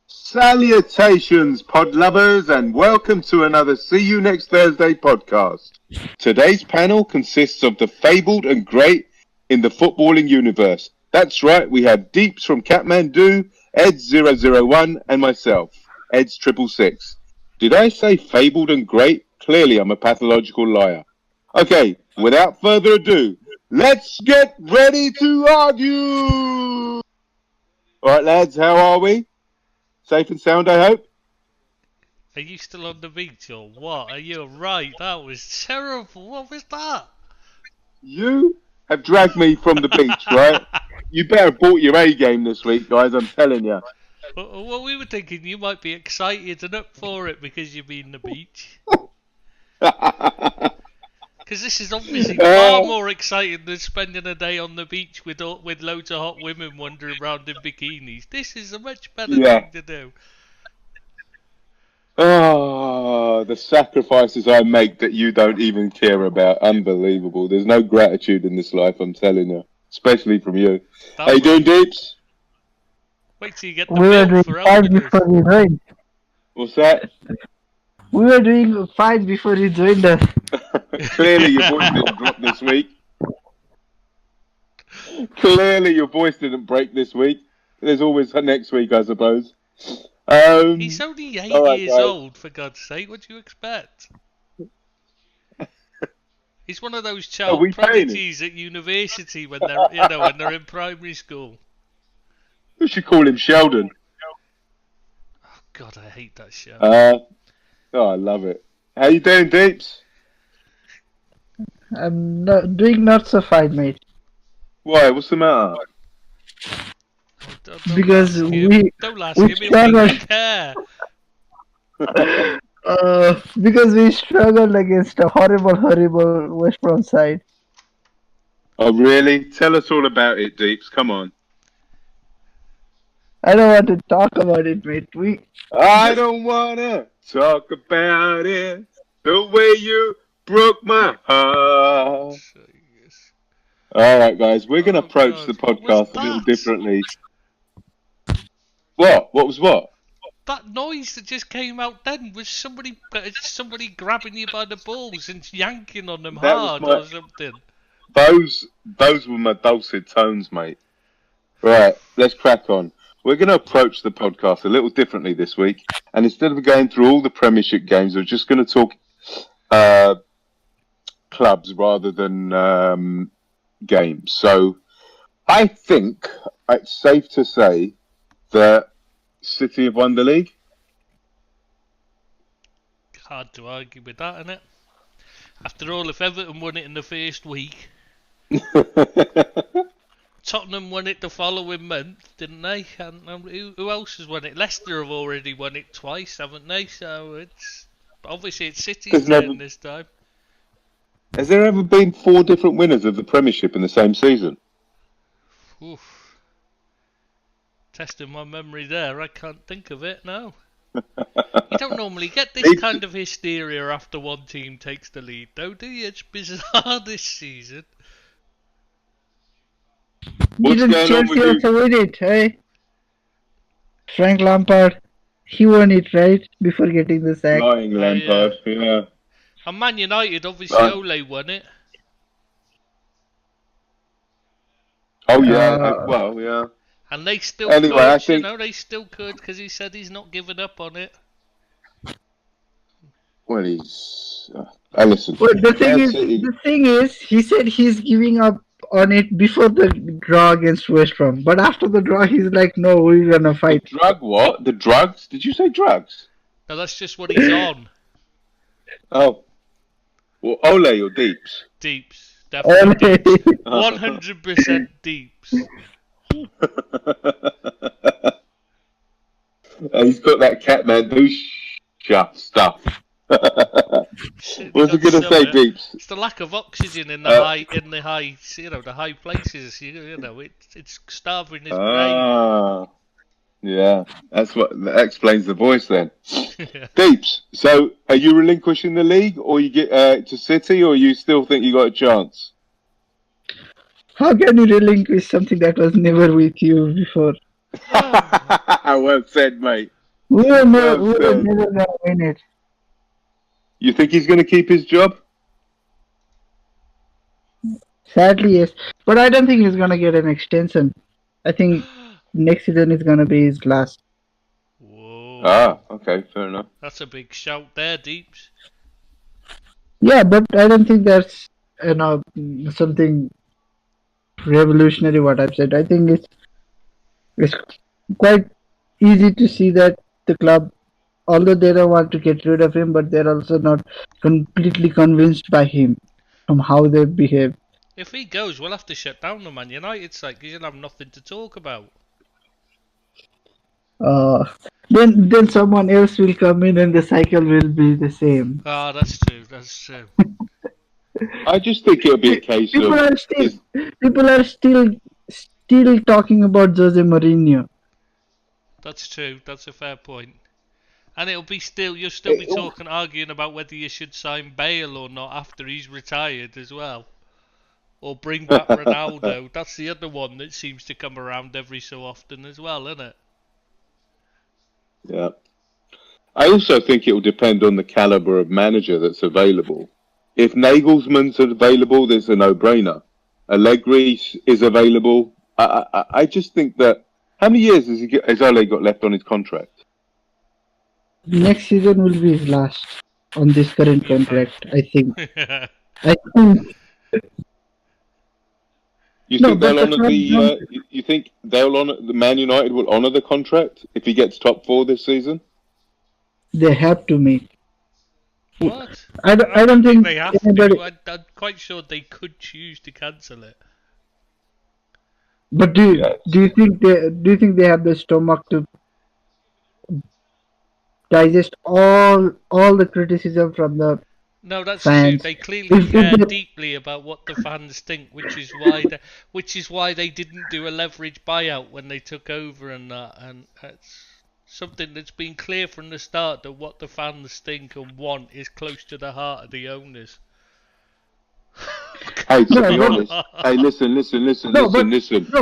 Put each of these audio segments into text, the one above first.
Salutations, pod lovers, and welcome to another See You Next Thursday podcast. Today's panel consists of the fabled and great in the footballing universe. That's right, we have Deeps from Kathmandu, Eds001, and myself, Eds666. Did I say fabled and great? Clearly, I'm a pathological liar. Okay, without further ado, let's get ready to argue! Alright, lads, how are we? Safe and sound, I hope? Are you still on the beach or what? Are you right? That was terrible. What was that? You have dragged me from the beach, right? You better have bought your A game this week, guys, I'm telling you. Well, we were thinking you might be excited and up for it because you've been on the beach. Because this is obviously far more exciting than spending a day on the beach with loads of hot women wandering around in bikinis. This is a much better thing to do. Oh, the sacrifices I make that you don't even care about. Unbelievable. There's no gratitude in this life, I'm telling you. Especially from you. How you doing, Deeps? Wait till you get the bill for helping us. What's that? We were doing fine before you joined us. Clearly your voice didn't drop this week. Clearly your voice didn't break this week. There's always next week, I suppose. He's only 8 years old, for God's sake. What do you expect? He's one of those child prodigies at university when they're when they're in primary school. We should call him Sheldon. Oh God, I hate that show. Oh, I love it. How you doing, Deeps? I'm doing not so fine, mate. Why? What's the matter? Because we care. Because we struggled against a horrible West Brom side. Oh, really? Tell us all about it, Deeps. Come on. I don't want to talk about it, mate. I don't want to talk about it the way you broke my heart. All right, guys. We're going to approach the podcast a little differently. What? What was what? That noise that just came out then was somebody grabbing you by the balls and yanking on them hard or something. Those were my dulcet tones, mate. Right, let's crack on. We're going to approach the podcast a little differently this week, and instead of going through all the Premiership games, we're just going to talk clubs rather than games. So I think it's safe to say that City have won the league. Hard to argue with that, isn't it? After all, if Everton won it in the first week, Tottenham won it the following month, didn't they? And who else has won it? Leicester have already won it twice, haven't they? So it's City's turn this time. Has there ever been 4 different winners of the Premiership in the same season? Oof. Testing my memory there, I can't think of it, no. You don't normally get this kind of hysteria after one team takes the lead, though, do you? It's bizarre this season. Didn't Chelsea also win it, hey? Frank Lampard, he won it, right? Before getting the sack. Lying Lampard, yeah. And Man United, obviously Ole won it. Oh, yeah, well, yeah. And they still could, they still could, because he said he's not giving up on it. Well, he's... listen. Well, the thing is, he said he's giving up on it before the draw against West Brom. But after the draw, he's like, no, we're going to fight. The drug what? The drugs? Did you say drugs? No, that's just what he's on. Oh. Well, Ole or Deeps? Deeps. Definitely Deeps. 100% Deeps. He's got that Kathmandu stuff. What's it going to say, Deeps? It's the lack of oxygen in the high places. You know, it's starving his brain. Yeah, that explains the voice then. Deeps, so are you relinquishing the league, or you get to City, or you still think you got a chance? How can you relinquish something that was never with you before? Well said, mate. Well We were said. never gonna win it. You think he's going to keep his job? Sadly, yes. But I don't think he's gonna get an extension. I think next season is gonna be his last. Whoa. Okay, fair enough. That's a big shout there, Deeps. Yeah, but I don't think that's something revolutionary what I've said. I think it's quite easy to see that the club, although they don't want to get rid of him, but they're also not completely convinced by him from how they behave. If he goes, we'll have to shut down the Man United side because you'll have nothing to talk about. Uh, then someone else will come in and the cycle will be the same. Ah, that's true. That's true. I just think it'll be a case People of. are still talking about Jose Mourinho. That's true. That's a fair point. And you'll still be arguing about whether you should sign Bale or not after he's retired as well. Or bring back Ronaldo. That's the other one that seems to come around every so often as well, isn't it? Yeah. I also think it will depend on the caliber of manager that's available. If Nagelsmann's available, there's a no-brainer. Allegri is available. I just think that. How many years has Ole got left on his contract? Next season will be his last on this current contract, I think. I think. You think they'll honour the? You think they'll honour the Man United will honour the contract if he gets top 4 this season? They have to make. What? I don't think they have anybody. to. I'm quite sure they could choose to cancel it. But do you think they have the stomach to digest all the criticism from the No, that's fans? true. They clearly care deeply about what the fans think, which is why they didn't do a leverage buyout when they took over and that. And it's something that's been clear from the start that what the fans think and want is close to the heart of the owners. Hey, to be honest. Hey, listen. No,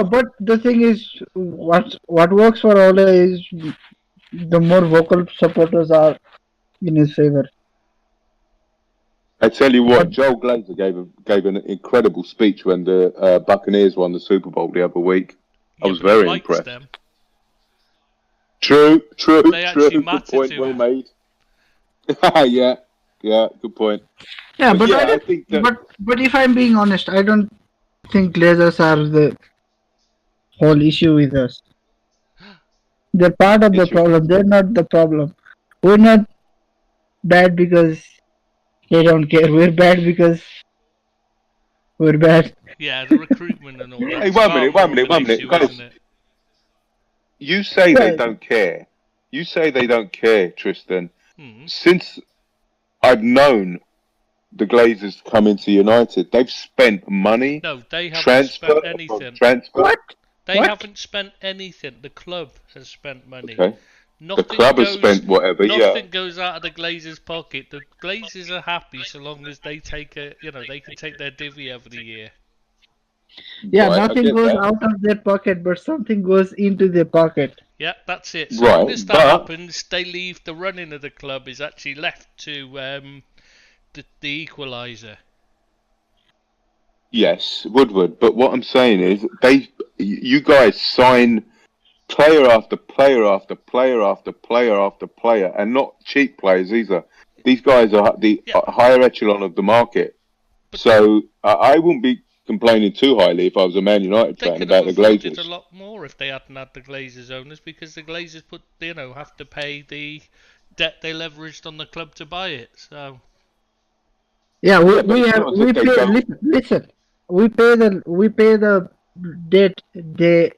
but the thing is, what works for Ole is the more vocal supporters are in his favor. I tell you what, Joel Glazer gave an incredible speech when the Buccaneers won the Super Bowl the other week. I was very impressed. Them. True. Good point, well made. Yeah, good point. Yeah, but I think that... but if I'm being honest, I don't think Glazers are the whole issue with us. They're part of the problem. They're not the problem. We're not bad because they don't care. We're bad because we're bad. Yeah, the recruitment and all that. Hey, one minute. Guys, you say they don't care. You say they don't care, Tristan. Since I've known the Glazers come into United, they've spent money. No, they haven't spent anything. What? They haven't spent anything. The club has spent money. Okay. The club has spent whatever. Nothing goes out of the Glazers' pocket. The Glazers are happy so long as they take they can take their divvy every year. Yeah, right, nothing goes out of their pocket, but something goes into their pocket. Yeah, that's it. So long as that happens, they leave the running of the club is actually left to the equaliser. Yes, Woodward. But what I'm saying is, you guys sign player after player after player after player after player, and not cheap players either. These guys are the higher echelon of the market. But so I wouldn't be complaining too highly if I was a Man United fan about the Glazers. They could have a lot more if they hadn't had the Glazers owners, because the Glazers have to pay the debt they leveraged on the club to buy it. So yeah, we pay the debt they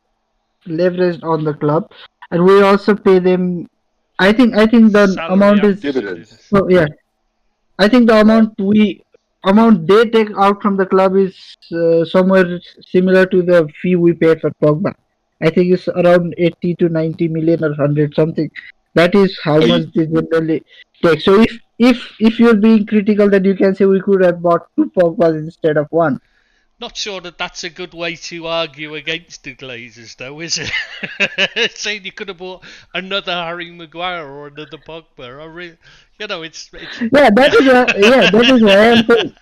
leveraged on the club, and we also pay them. I think the salary amount is dividends. So yeah, I think the amount they take out from the club is somewhere similar to the fee we paid for Pogba. I think it's around 80 to 90 million or 100 something. That is how much they generally take. So if you're being critical, then you can say we could have bought 2 Pogbas instead of 1. Not sure that that's a good way to argue against the Glazers, though, is it? Saying you could have bought another Harry Maguire or another Pogba. It's. Yeah, that is why I'm saying.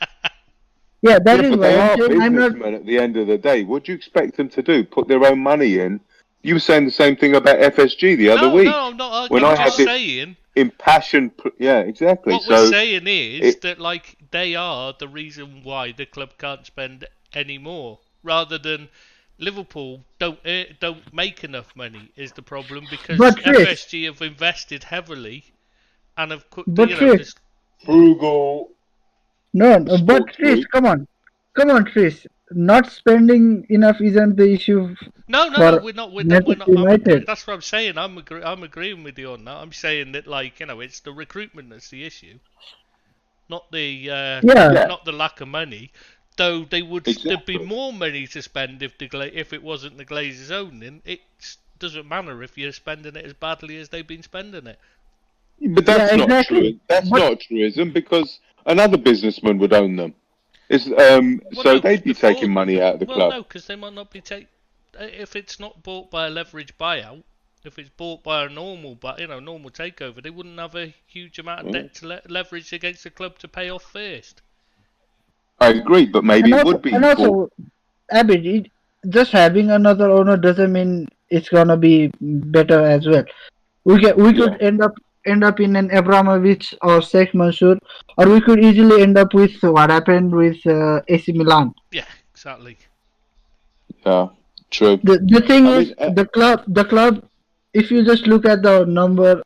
Yeah, that Yeah, is but why they I'm are saying I'm not. businessmen at the end of the day. What do you expect them to do? Put their own money in? You were saying the same thing about FSG the other week. No, I'm not arguing. When I I'm just had saying. Impassioned. Yeah, exactly. What we're saying is that, like, they are the reason why the club can't spend any more, rather than Liverpool don't make enough money is the problem, because But Chris, FSG have invested heavily and have but Chris, frugal. no, but Sports Chris, group. come on, Chris. Not spending enough isn't the issue No, for we're not. Manchester United. That's what I'm saying. I'm agreeing with you on that. I'm saying that, like, it's the recruitment that's the issue, not the not the lack of money. Though they would there'd be more money to spend if it wasn't the Glazers owning. It doesn't matter if you're spending it as badly as they've been spending it. But that's not true. That's not truism, because another businessman would own them. So they'd be taking money out of the club. Well, no, because they might not be if it's not bought by a leverage buyout. If it's bought by a normal takeover, they wouldn't have a huge amount of debt to leverage against the club to pay off first. I agree, but maybe it would be. And also, Abid, just having another owner doesn't mean it's gonna be better as well. We could end up in an Abramovich or Sheikh Mansour, or we could easily end up with what happened with AC Milan. Yeah, exactly. Yeah, true. The thing is, the club. If you just look at the number,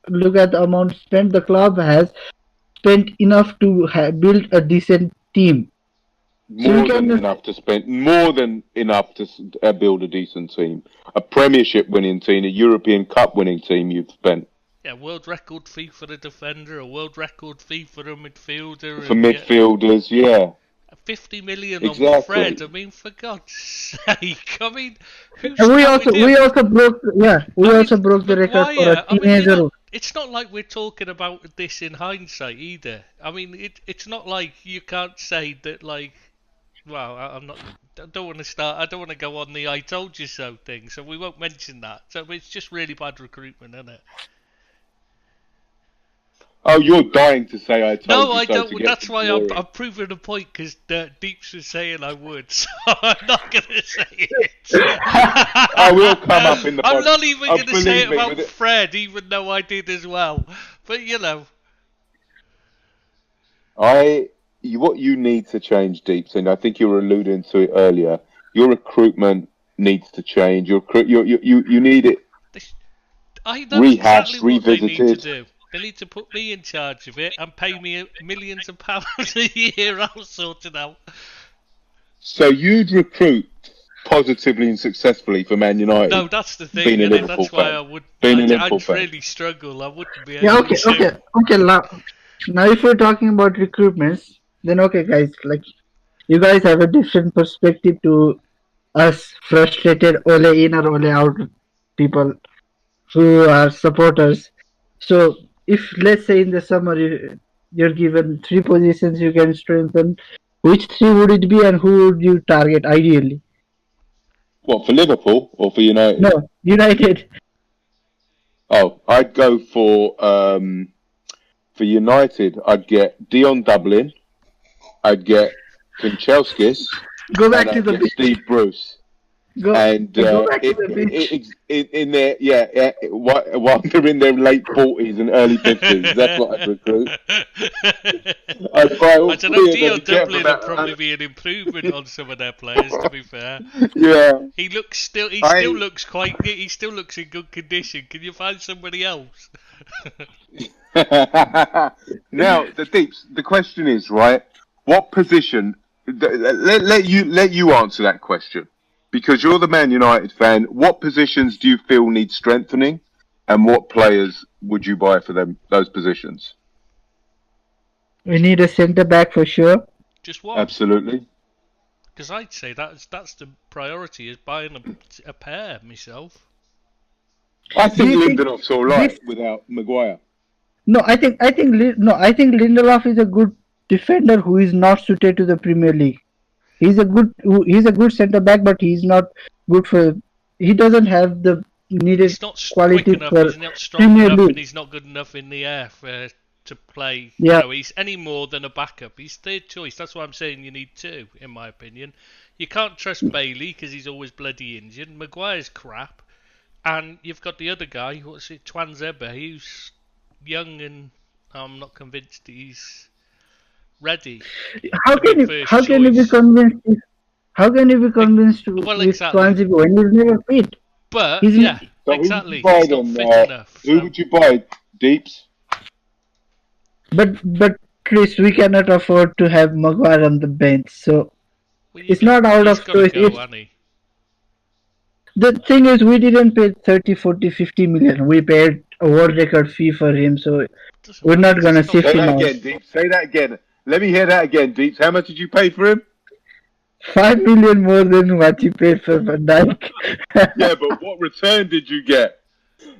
look at the amount spent, the club has spent enough to build a decent team. More than enough to build a decent team. A Premiership winning team, a European Cup winning team you've spent. Yeah, world record fee for a defender, a world record fee for a midfielder. For midfielders, yeah. 50 million on Fred. I mean, for God's sake. I mean, we also broke the record for a teenager. It's not like we're talking about this in hindsight either. I mean, it's not like you can't say that, like, well, I don't want to go on the "I told you so" thing, so we won't mention that. So it's just really bad recruitment, isn't it? Oh, you're dying to say I told you so. No, I don't. That's why I'm proving a point, because Deeps was saying I would, so I'm not going to say it. I will come up in the podcast. I'm not even going to say it about Fred, even though I did as well. But, what you need to change, Deeps, and I think you were alluding to it earlier, your recruitment needs to change. You need it rehashed, revisited. They need to do. They need to put me in charge of it and pay me millions of pounds a year. I'll sort it out. So you'd recruit positively and successfully for Man United? No, that's the thing. That's why I would. I'd really struggle. I wouldn't be able to. Okay. Now, if we're talking about recruitments, then okay, guys. Like, you guys have a different perspective to us frustrated Ole in or Ole out people who are supporters. So, if let's say in the summer you're given 3 positions you can strengthen, which 3 would it be, and who would you target ideally? What, for Liverpool or for United? No, United. Oh, I'd go for United. I'd get Dion Dublin. I'd get Kanchelskis. Go back to the Steve Bruce. Go back to the beach. In their while they're in their late 40s and early 50s, that's what I'd recruit. I don't know. Dion Dublin would probably be an improvement on some of their players, to be fair. Yeah. He still looks in good condition. Can you find somebody else? Now, the question is, right? What position? Let you answer that question. Because you're the Man United fan, what positions do you feel need strengthening, and what players would you buy for those positions? We need a centre back for sure. Just one. Absolutely. Because I'd say that's the priority, is buying a pair myself. I think Lindelof's all right without Maguire. No, I think Lindelof is a good defender who is not suited to the Premier League. He's a good centre back, but he's not good for. He doesn't have the needed He's not quick quality enough. for He's not strong Premier enough, and League. he's not good enough in the air to play. Yeah. You know, he's any more than a backup. He's third choice. That's why I'm saying you need two, in my opinion. You can't trust Bailey because he's always bloody injured. Maguire's crap, and you've got the other guy. What's it, Twanzebe? Who's young and I'm not convinced he's ready. How can you be convinced? How can you be convinced Well, with exactly. Swansea when he's never fit? But He's yeah, So exactly. Who would He's you not buy fit then? enough. Who would you buy, Deeps? But Chris, we cannot afford to have Maguire on the bench, so Well, it's not out of choice. The thing is, we didn't pay 30, 40, 50 million. We paid a world record fee for him, so we're not gonna shift Say him that out. again, Deeps. Say that again. Let me hear that again, Deeps. How much did you pay for him? 5 million more than what you paid for Van Dijk. Yeah, but what return did you get?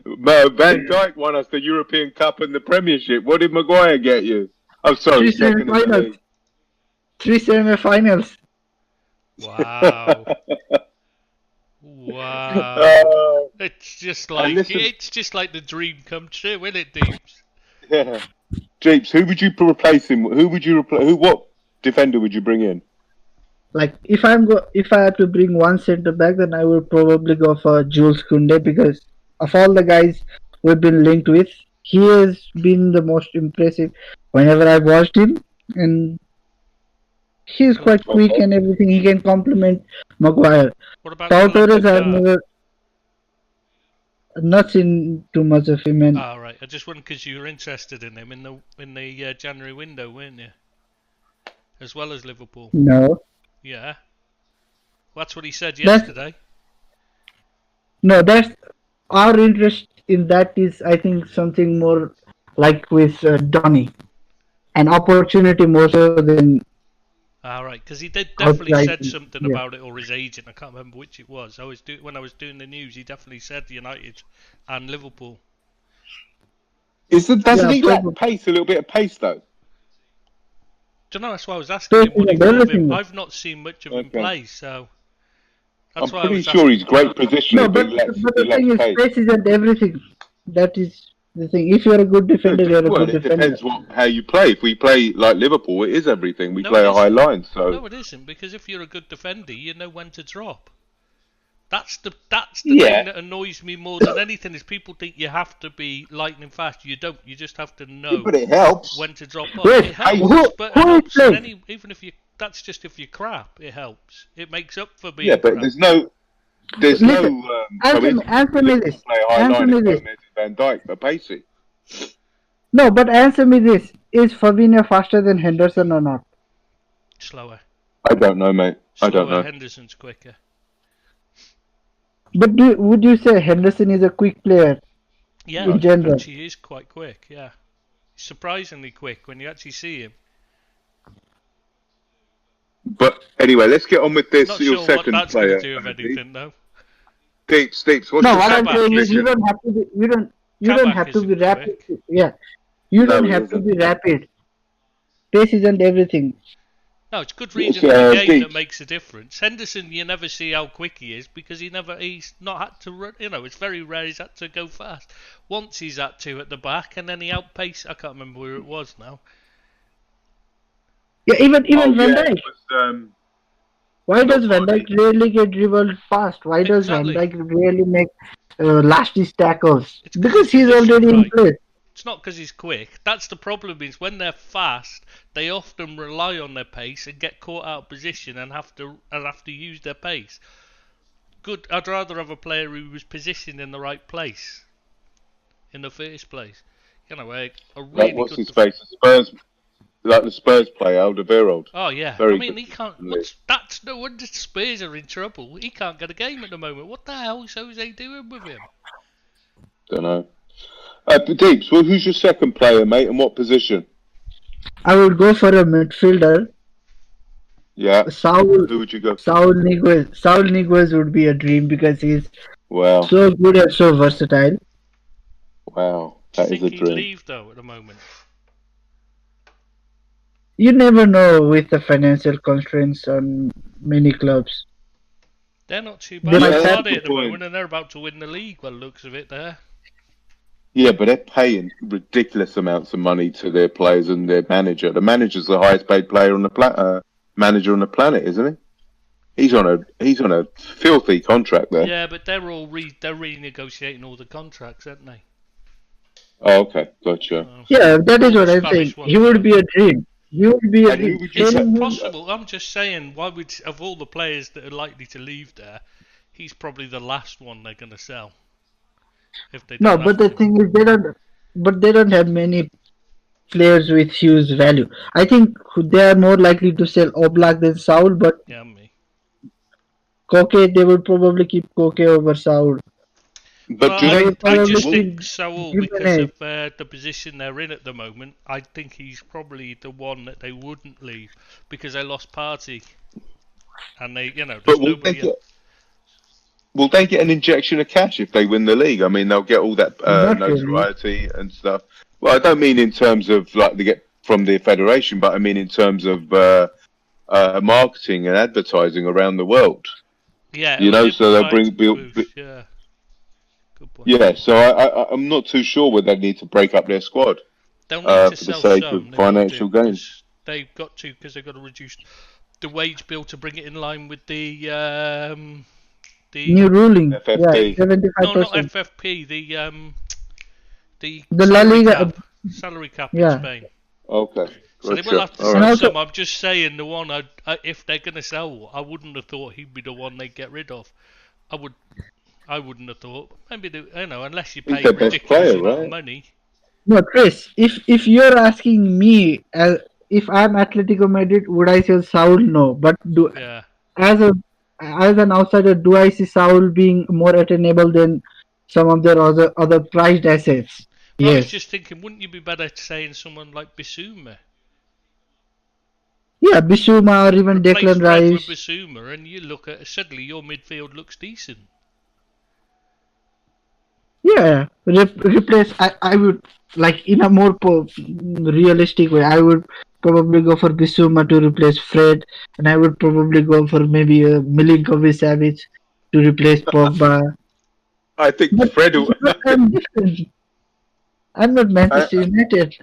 Van Dijk won us the European Cup and the Premiership. What did Maguire get you? I'm sorry, second in the league. 3 semi-finals. Wow. Wow. It's just like the dream come true, isn't it, Deeps? Yeah. Deeps, who would you replace him? Who would you replace? What defender would you bring in? Like if I had to bring one centre back, then I would probably go for Jules Koundé, because of all the guys we've been linked with, he has been the most impressive whenever I've watched him, and he's quite quick and everything. He can complement Maguire. What about Torres, I've never not seen too much of him. And right. I just wondered because you were interested in him in the January window, weren't you? As well as Liverpool. No. Yeah. Well, that's what he said yesterday. That's our interest in that is, I think, something more like with Donny, an opportunity more so than. Right, because he definitely said something about it, or his agent. I can't remember which it was. When I was doing the news, he definitely said United and Liverpool. Doesn't he lack pace? A little bit of pace, though. Don't know. That's why I was asking him what he thought of him. I've not seen much of him play, so. I'm pretty sure he's great position. No, but the thing is, pace isn't everything. That is the thing. If you're a good defender, you're a good defender. It depends how you play. If we play like Liverpool, it is everything. We play a high line, so. No, it isn't, because if you're a good defender, you know when to drop. That's the thing that annoys me more than anything, is people think you have to be lightning fast. You don't. You just have to know. But it helps. When to drop off. It helps, but it helps. Even if you, that's just if you're crap. It helps. It makes up for being. Yeah, but crap. Answer me this. Answer me this. Van Dijk, but pacey. No, but answer me this: is Fabinho faster than Henderson or not? Slower. I don't know, mate. I don't know. Henderson's quicker. But would you say Henderson is a quick player? Yeah, in general, he is quite quick. Yeah, surprisingly quick when you actually see him. But anyway, let's get on with this. Not your sure second what that's player. Going to do with anything, though. Deeps. What I'm saying is, you don't have to be. You don't have to be rapid. Yeah, you don't have to be rapid. Pace isn't everything. No, it's good reading the game that makes a difference. Henderson, you never see how quick he is because he's not had to run. You know, it's very rare he's had to go fast. Once he's had to at the back, and then he outpaced. I can't remember where it was now. Yeah, even Van Dijk. Why does Van Dijk really get dribbled fast? Why does Van Dijk really make last-ditch tackles? Because he's already in place. It's not because he's quick. That's the problem. Is when they're fast, they often rely on their pace and get caught out of position and have to use their pace. Good. I'd rather have a player who was positioned in the right place in the first place. You know, a really what's good. His face? Like the Spurs player, Alderweireld. Oh yeah. Very I mean, he can't. That's no wonder Spurs are in trouble. He can't get a game at the moment. What the hell is Jose doing with him? Don't know. Deeps, well, who's your second player, mate, and what position? I would go for a midfielder. Yeah. Who would you go? Saul Niguez would be a dream because he's so good and so versatile. Wow, that is a dream. Think he'd leave though at the moment? You never know with the financial constraints on many clubs. They're not too They bad. might They're have at the the point. moment, and they're about to win the league. By the looks of it, there. Yeah, but they're paying ridiculous amounts of money to their players and their manager. The manager's the highest paid player on the manager on the planet, isn't he? He's on a filthy contract there. Yeah, but they're all they're renegotiating all the contracts, aren't they? Oh, okay, gotcha. Yeah, that is All what the I'm saying. Spanish He ones would are. be a dream. He would be a And who dream. would you Is say- it Selling him- possible? I'm just saying, why would of all the players that are likely to leave there, he's probably the last one they're going to sell. If they No, don't but the have to. thing is, they don't have many players with huge value. I think they are more likely to sell Oblak than Saul, but Yeah, me. Koke, they would probably keep Koke over Saul. But Well, do they they? would I probably just keep think Saul, because Jimenez. of the position they're in at the moment, I think he's probably the one that they wouldn't leave because they lost Party, and they, there's But will nobody. they get an injection of cash if they win the league? I mean, they'll get all that Not really. notoriety and stuff. Well, I don't mean in terms of like they get from the federation, but I mean in terms of marketing and advertising around the world. Yeah, You it know, would so they'll provide bring some boost, yeah. Good point. Yeah, so I'm not too sure whether they need to break up their squad They'll need for to the sell sake some. of They will financial do, gain. 'cause they've got to, because they've got to reduce the wage bill to bring it in line with the New ruling. FFP. Yeah, no, not 75%. FFP, the The La salary Liga. cap, salary cap in Yeah. Spain. Okay, So they gotcha. will have to All sell right. also- some. I'm just saying the one if they're going to sell, I wouldn't have thought he'd be the one they'd get rid of. I wouldn't have thought. Maybe unless you He's pay their a best ridiculous player, amount right? of money. No, Chris, if you're asking me, if I'm Atletico Madrid, would I sell Saul? No, but Yeah. as an outsider, do I see Saul being more attainable than some of their other prized assets? But I was Yes. just thinking, wouldn't you be better saying someone like Bissouma? Yeah, Bissouma or even Replace Declan Fred with Rice. Bissouma, and you look at suddenly your midfield looks decent. Yeah, replace. I would like in a more realistic way. I would probably go for Bissouma to replace Fred, and I would probably go for maybe a Milinkovic-Savic to replace Pogba. I think But, Fred. but I'm different. I'm not Manchester United.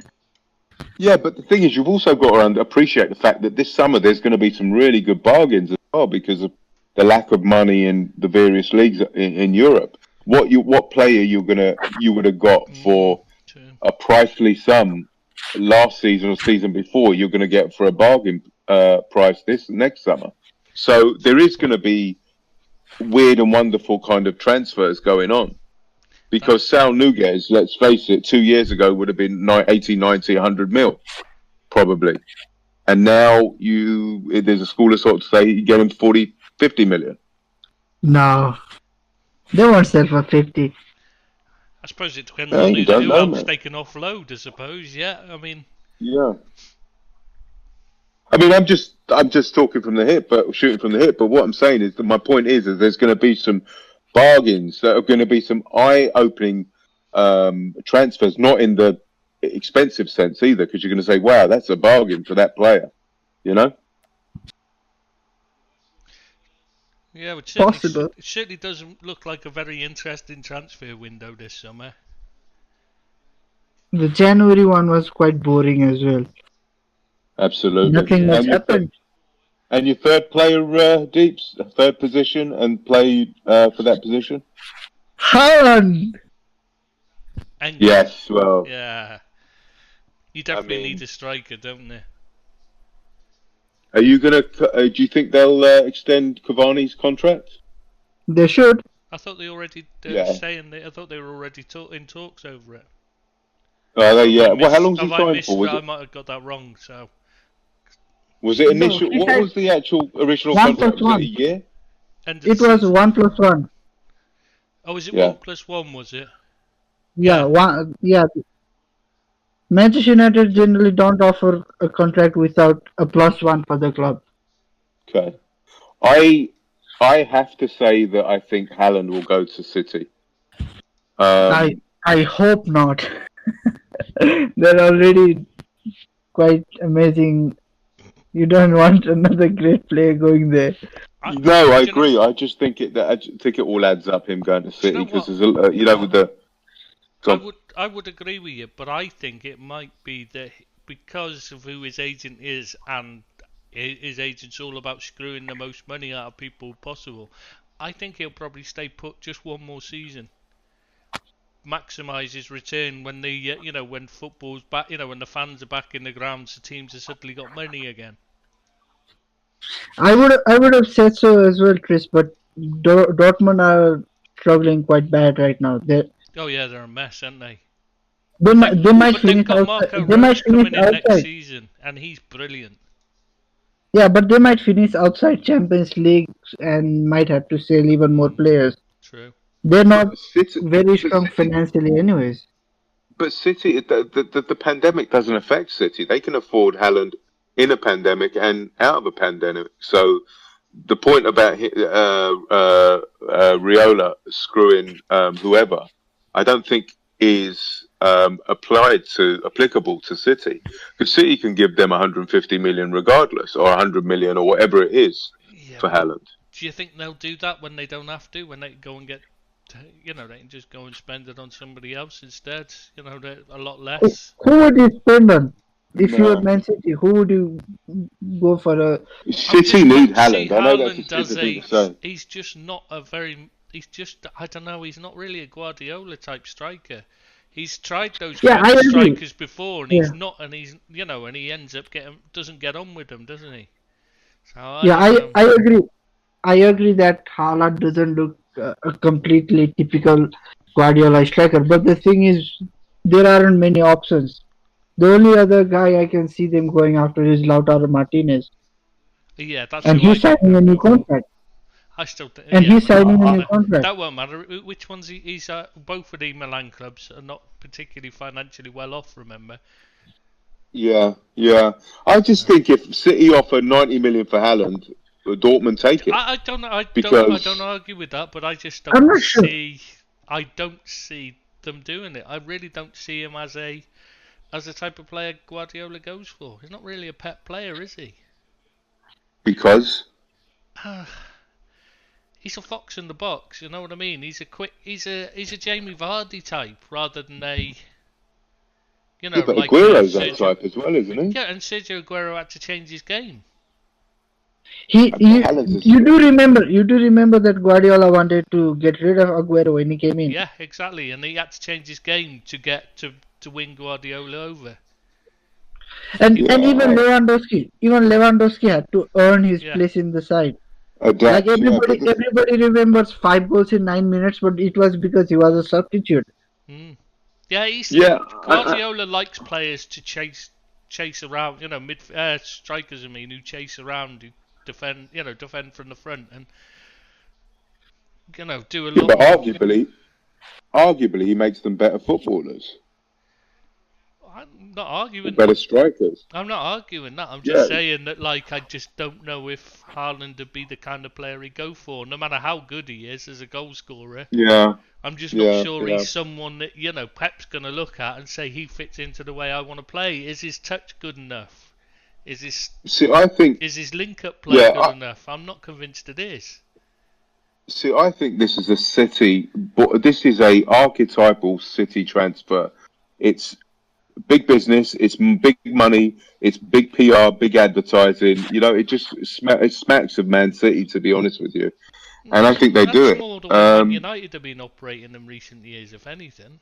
Yeah, but the thing is, you've also got to appreciate the fact that this summer there's going to be some really good bargains as well because of the lack of money in the various leagues in Europe. What player you would have got for True. a pricely sum last season or season before, you're going to get for a bargain price this next summer. So there is going to be weird and wonderful kind of transfers going on. Because Sal Nunez, let's face it, 2 years ago would have been 80, 90, 100 mil, probably. And now there's a school of thought to say you get him 40, 50 million. No, they won't sell for 50. I suppose it depends Yeah, on you don't who know, else man. they can offload, I suppose. Yeah, I mean, Yeah. I mean, I'm just talking from the hip, but shooting from the hip. But what I'm saying is that my point is there's going to be some bargains that are going to be some eye-opening transfers, not in the expensive sense either, because you're going to say, "Wow, that's a bargain for that player," you know. yeah, it Possible. certainly doesn't look like a very interesting transfer window this summer. The January one was quite boring as well. Absolutely. Nothing much And your happened. And your third player, Deeps, third position, and play for that position. Haaland! And Yes, well, yeah, you definitely mean- need a striker, don't you? are you gonna? Do you think they'll extend Cavani's contract? They should. I thought they already Yeah. I thought they were already in talks over it. Oh, they, yeah. I Well, how long's he have I signed missed for? Was that? I it? might have got that wrong. So Was it No, initial? he What had was the actual original 1 contract? plus Was 1. it a year? end of It the was season. 1+1. Oh, is it Yeah. 1+1? Was it? Yeah, one. Yeah. Manchester United generally don't offer a contract without a +1 for the club. Okay. I have to say that I think Haaland will go to City. I hope not. They're already quite amazing You don't want another great player going there. No, I Do you know, agree. I just think it all adds up. Him going to do you City know because what? there's a with the. I would agree with you, but I think it might be that because of who his agent is, and his agent's all about screwing the most money out of people possible. I think he'll probably stay put just one more season, maximise his return when the when football's back, when the fans are back in the grounds, the teams have suddenly got money again. I would have said so as well, Chris. But Dortmund are struggling quite bad right now. Oh yeah, they're a mess, aren't they? They might But they've finish got outside. Marco They might Rose finish coming in next outside. season, and he's brilliant. Yeah, but they might finish outside Champions League and might have to sell even more players. True. They're not City, very but strong City, financially, anyways. but City, the pandemic doesn't affect City. They can afford Haaland in a pandemic and out of a pandemic. So the point about Riola screwing whoever, I don't think is applicable to City, because City can give them 150 million regardless, or 100 million, or whatever it is Yeah, for but Haaland. do you think they'll do that when they don't have to? When they go and get, they can just go and spend it on somebody else instead. They're a lot less. Who would you spend on? If you were No. Man City, who would you go for a? I City just need don't see Haaland. I know that's a Haaland as stupid thing a. to say. He's just not a very. He's just. I don't know. He's not really a Guardiola type striker. He's tried those Yeah, kind I of agree. strikers before, and Yeah, he's not. And he's and he ends up doesn't get on with them, doesn't he? So I yeah, don't know. I agree. I agree that Haaland doesn't look a completely typical Guardiola striker. But the thing is, there aren't many options. The only other guy I can see them going after is Lautaro Martinez, Yeah, that's and who I he's think signing they'll a new go for. contract. I still think, And yeah, he's but signing a new I, contract. that won't matter. Which ones he's both of the Milan clubs are not particularly financially well off. Remember? yeah. I just So, think if City offer 90 million for Haaland, Dortmund take it I don't know. I don't because argue with that, but I just I'm don't not sure. see. I don't see them doing it. I really don't see him as a type of player Guardiola goes for. He's not really a pet player, is he? because He's a fox in the box. You know what I mean? He's a quick. He's a Jamie Vardy type rather than a. yeah, but Like Aguero's that Sergio. type as well, isn't he? Yeah, and Sergio Aguero had to change his game. He, But you, Haaland's a, you do remember that Guardiola wanted to get rid of Aguero when he came in. Yeah, exactly, and he had to change his game to get to win Guardiola over. And yeah, even Lewandowski had to earn his Yeah. place in the side. Like adapt. Yeah, but everybody remembers 5 goals in 9 minutes, but it was because he was a substitute. Mm. Yeah, yeah, Guardiola likes players to chase around. Mid strikers. I mean, who chase around, who defend from the front, and do a yeah, lot but more. arguably, he makes them better footballers, I'm not arguing better that. strikers. I'm not arguing that. I'm just Yeah, saying that, like, I just don't know if Haaland would be the kind of player he'd go for, no matter how good he is as a goal scorer. yeah, I'm just not yeah, sure yeah. he's someone that, Pep's going to look at and say he fits into the way I want to play. Is his touch good enough? Is his link-up play Yeah, good enough? I'm not convinced it is. I think this is a City, but this is a archetypal City transfer. It's big business, it's big money, it's big PR, big advertising. It just it smacks of Man City, to be honest with you. And I think they do That's it. more the way Man United have been operating in recent years, if anything.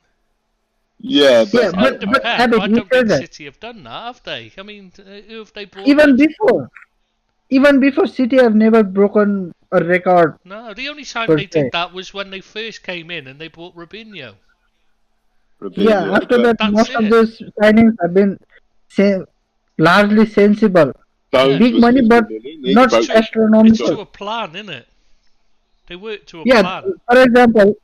Yeah, Yeah, but but Pep, Abid, I you don't said think that. City have done that, have they? I mean, who have they brought Even in? before City have never broken a record No, the only time per they se. did that was when they first came in and they bought Robinho. Yeah, Robinho, after but that, That's most of it. those signings have been se- largely sensible. Yeah. Stones Big was money, 50 but million. He not It's broke. to it's astronomical. to a plan, isn't it? They work to a Yeah, plan. for example,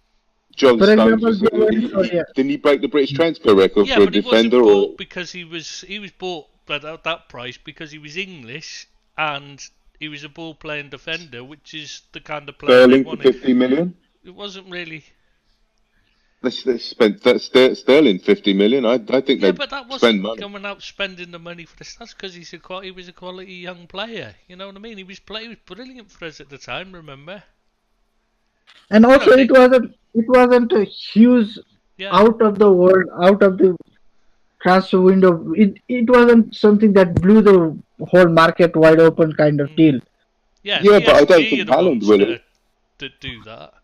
John for Stones example, was. they went for Didn't he break the British transfer record Yeah, for a but he wasn't defender? Or bought because he was bought at that price because he was English and he was a ball playing defender, which is the kind of player they Sterling for wanted. 50 million? It wasn't really. They spent Sterling 50 million. I think Yeah, they but that spend wasn't money. coming out spending the money for the stats because he was a quality young player. You know what I mean? He was brilliant for us at the time. Remember? And You know, also, it wasn't a huge yeah, out of the world, out of the transfer window. It wasn't something that blew the whole market wide open kind of deal. yeah. Yeah, but I don't PSG are think the Haaland ones will. that do that.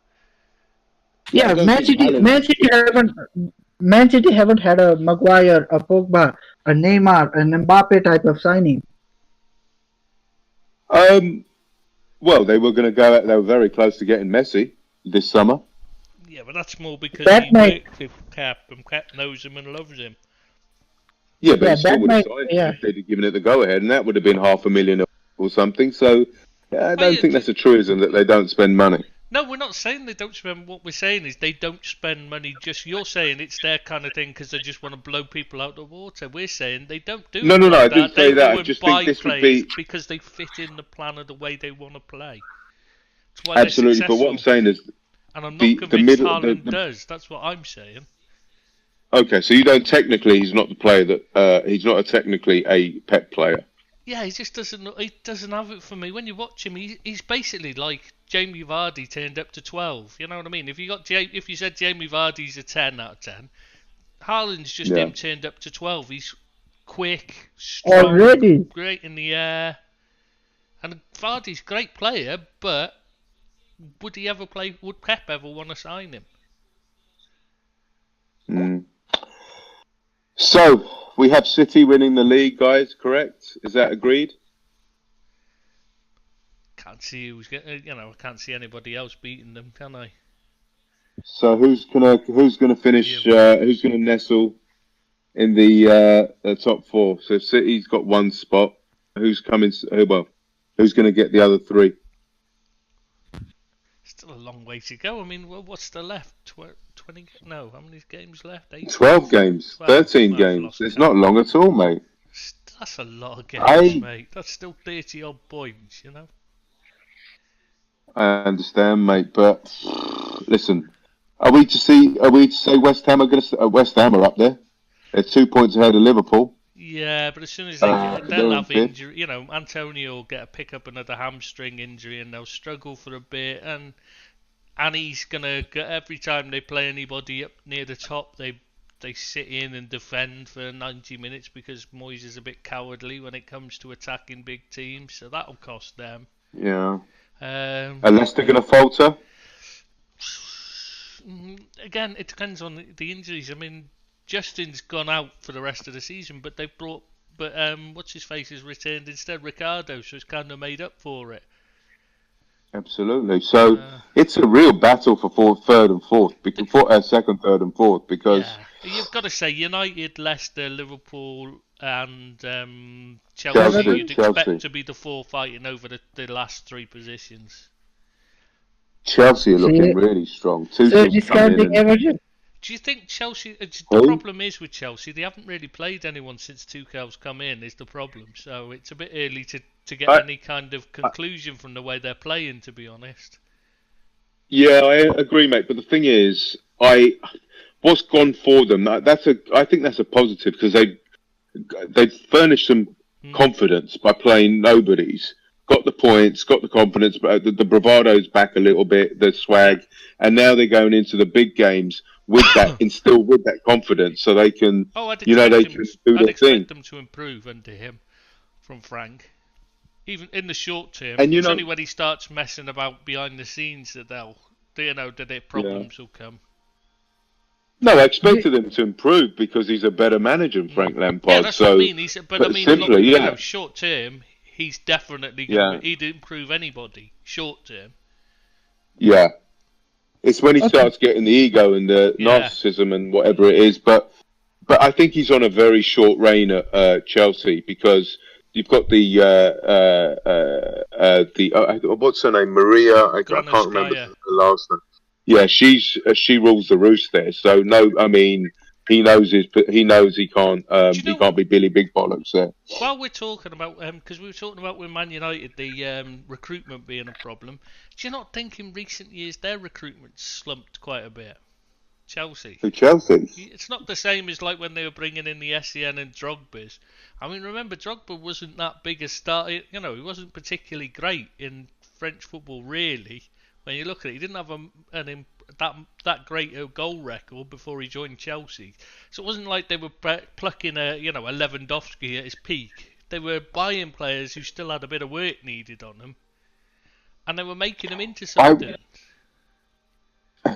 But I Yeah, don't think Haaland. Man City haven't had a Maguire, a Pogba, a Neymar, an Mbappe type of signing. Well, they were going to go. They were very close to getting Messi this summer. Yeah, but that's more because That he might, works with Cap and Cap knows him and loves him. Yeah, but yeah, he still that would have might, signed him yeah. if they'd have given it the go-ahead, and that would have been 500,000 or something. So I Oh don't yeah, think that's a truism that they don't spend money. no, we're not saying they don't spend. What we're saying is they don't spend money. Just you're saying it's their kind of thing because they just want to blow people out of the water. We're saying they don't do No, it no, like I didn't that. They say that. I go and just think buy this would players be because they fit in the plan of the way they want to play. That's why they're absolutely. But what I'm successful. saying is And I'm not the convinced middle. Haaland does. That's what I'm saying. Okay, so you don't technically. He's not the player that. He's not technically a Pep player. Yeah, he just doesn't. He doesn't have it for me. When you watch him, he's basically like Jamie Vardy turned up to 12. You know what I mean? If you said Jamie Vardy's a 10 out of 10, Haaland's just Yeah. him turned up to 12. He's quick, strong, Already. great in the air, and Vardy's a great player. But would he ever play? Would Pep ever want to sign him? Mm. So we have City winning the league, guys. Correct? Is that agreed? Can't see who's getting. I can't see anybody else beating them, can I? So who's gonna finish? Who's gonna nestle in the top four? So City's got one spot. Who's coming? Who's gonna get the other three? Still a long way to go. I mean, what's the left? 20? No, how many games left? 8? 12 games, 12. 13 I've games. lost It's count. not long at all, mate. That's a lot of games, mate. That's still 30 odd points, you know? I understand, mate, but listen, are we to say West Ham West Ham are up there? They're 2 points ahead of Liverpool. Yeah, but as soon as they'll they're have in fifth. injury. Antonio will pick up another hamstring injury and they'll struggle for a bit. And he's gonna every time they play anybody up near the top, they sit in and defend for 90 minutes because Moyes is a bit cowardly when it comes to attacking big teams. So that'll cost them. Yeah. Are Leicester going to falter? Again, it depends on the injuries. I mean, Justin's gone out for the rest of the season, but they've brought. But what's his face has returned instead, Ricardo, so it's kind of made up for it. Absolutely. So it's a real battle for third and fourth, second, third, and fourth. Because you've got to say United, Leicester, Liverpool, and Chelsea. You'd expect to be the four fighting over the last three positions. Chelsea are looking really strong. Discounting Everton. Do you think Chelsea? The problem is with Chelsea, they haven't really played anyone since Tuchel's come in. Is the problem? So it's a bit early to get any kind of conclusion from the way they're playing. To be honest. Yeah, I agree, mate. But the thing is, what's gone for them? I think that's a positive because they've furnished some confidence by playing nobodies. Got the points, got the confidence, but the bravado's back a little bit, the swag, and now they're going into the big games with that, instilled with that confidence, so they can, can do their thing. I'd expect them to improve under him, from Frank. Even in the short term, it's only when he starts messing about behind the scenes that their problems will come. No, I expected them to improve because he's a better manager than Frank Lampard. Yeah, that's what I mean. Short term, he's definitely going to. He'd improve anybody short term. Yeah, it's when he starts getting the ego and the narcissism and whatever it is. But I think he's on a very short reign at Chelsea because you've got the what's her name, Maria. I can't remember the last name. Yeah, she rules the roost there. So no, I mean he knows he can't be Billy Big Bollocks there. While we're talking about because we were talking about with Man United the recruitment being a problem, do you not think in recent years their recruitment slumped quite a bit? Chelsea. For Chelsea. It's not the same as like when they were bringing in the SEN and Drogba's. I mean, remember Drogba wasn't that big a star. He wasn't particularly great in French football, really. When you look at it, he didn't have that great a goal record before he joined Chelsea. So it wasn't like they were plucking a Lewandowski at his peak. They were buying players who still had a bit of work needed on them, and they were making them into something.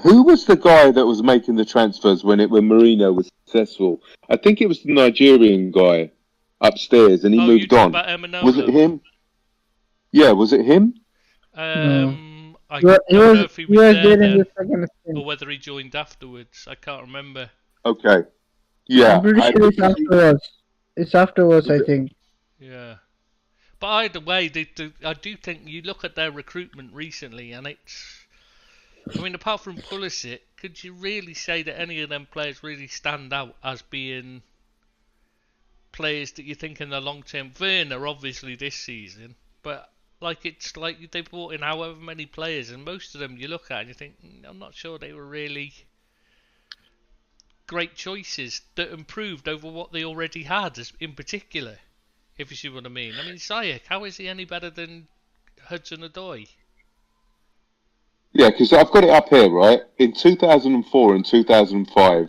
Who was the guy that was making the transfers when Mourinho was successful? I think it was the Nigerian guy upstairs, and he moved on. Was it him? Yeah, was it him? I don't know if he was there then, or whether he joined afterwards. I can't remember. Okay. Yeah. I'm pretty sure it's afterwards. It's afterwards, I think. Yeah. But either way, I do think you look at their recruitment recently, and it's... I mean, apart from Pulisic, could you really say that any of them players really stand out as being players that you think in the long term? Werner, obviously, this season, but it's like they brought in however many players, and most of them you look at and you think, I'm not sure they were really great choices that improved over what they already had, in particular, if you see what I mean. I mean, Ziyech, how is he any better than Hudson-Odoi? Yeah, because I've got it up here, right? In 2004 and 2005,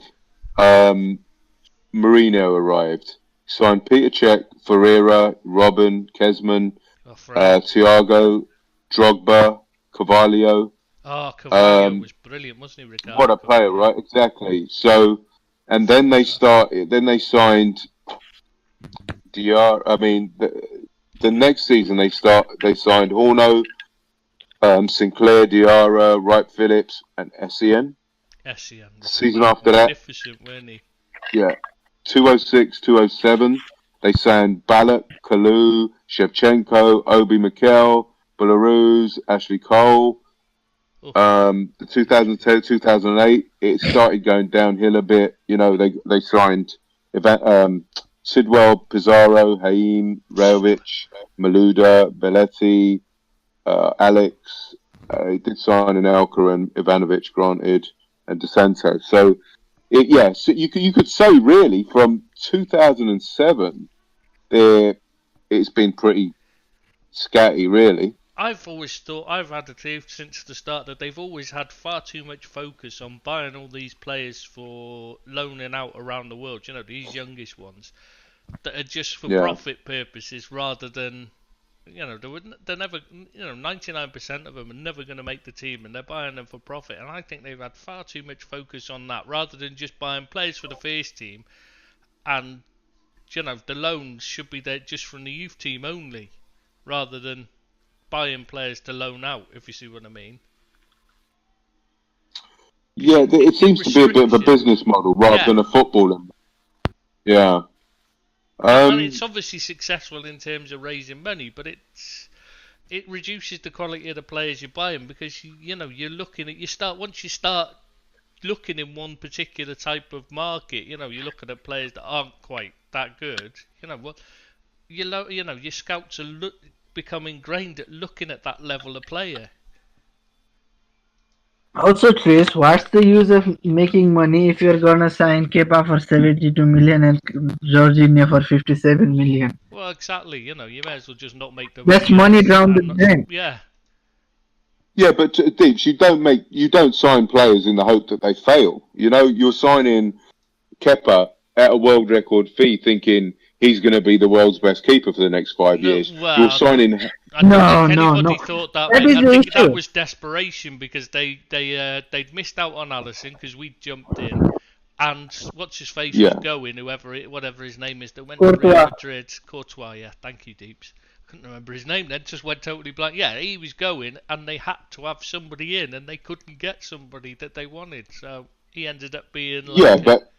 Mourinho arrived. Signed Peter Cech, Ferreira, Robben, Kezman, Thiago, Drogba, Carvalho. Oh, Carvalho was brilliant, wasn't he, Ricardo? What a player, right? Exactly. So, and then they signed Diar. I mean, the next season they signed Horno, Sinclair, Diarra, Wright Phillips, and Essien. Essien. Season after that. Magnificent, weren't he? Yeah. 2006, 2007, they signed Ballack, Kalou, Shevchenko, Obi Mikel, Belarus, Ashley Cole. The 2010, 2008, it started going downhill a bit. They signed Sidwell, Pizarro, Haim, Rajovic, Maluda, Belletti, Alex. He did sign an Elka and Ivanovic, granted, and De Santos. So, so you could say really from 2007, it's been pretty scatty, really. I've always thought, I've had the theory since the start that they've always had far too much focus on buying all these players for loaning out around the world. These youngest ones that are just for profit purposes rather than, they're never, 99% of them are never going to make the team, and they're buying them for profit. And I think they've had far too much focus on that rather than just buying players for the first team. And, the loans should be there just from the youth team only rather than buying players to loan out, if you see what I mean. Yeah, it seems to be a bit of a business model rather than a footballer. Yeah. And it's obviously successful in terms of raising money, but it reduces the quality of the players you're buying because you're looking at once you start looking in one particular type of market, you're looking at players that aren't quite that good. Your scouts are become ingrained at looking at that level of player. Also, Trace, what's the use of making money if you're gonna sign Kepa for 72 million and Jorginho for 57 million? Well, exactly. You may as well just not make the. That's money down the drain. Yeah. Yeah, but Deeps, you don't sign players in the hope that they fail. You're signing Kepper at a world record fee, thinking he's going to be the world's best keeper for the next 5 years. Well, you're signing. I don't think anybody thought that. I think that was desperation because they'd missed out on Alisson because we jumped in, and what's his face was going, whatever his name is, that went to Real Madrid. Courtois, yeah. Thank you, Deeps. Couldn't remember his name then. Just went totally blank. Yeah, he was going, and they had to have somebody in, and they couldn't get somebody that they wanted, so he ended up being. But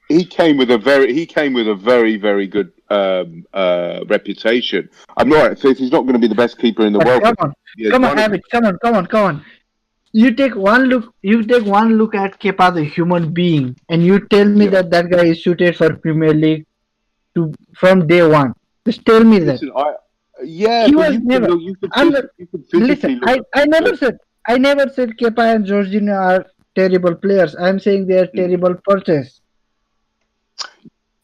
he came with a very, very good reputation. I'm right. So if he's not going to be the best keeper in the world, come on. You take one look at Kepa the human being, and you tell me that guy is suited for Premier League from day one. Just tell me that. He was never. Listen, I never said Kepa and Jorginho are terrible players. I'm saying they are terrible purchase.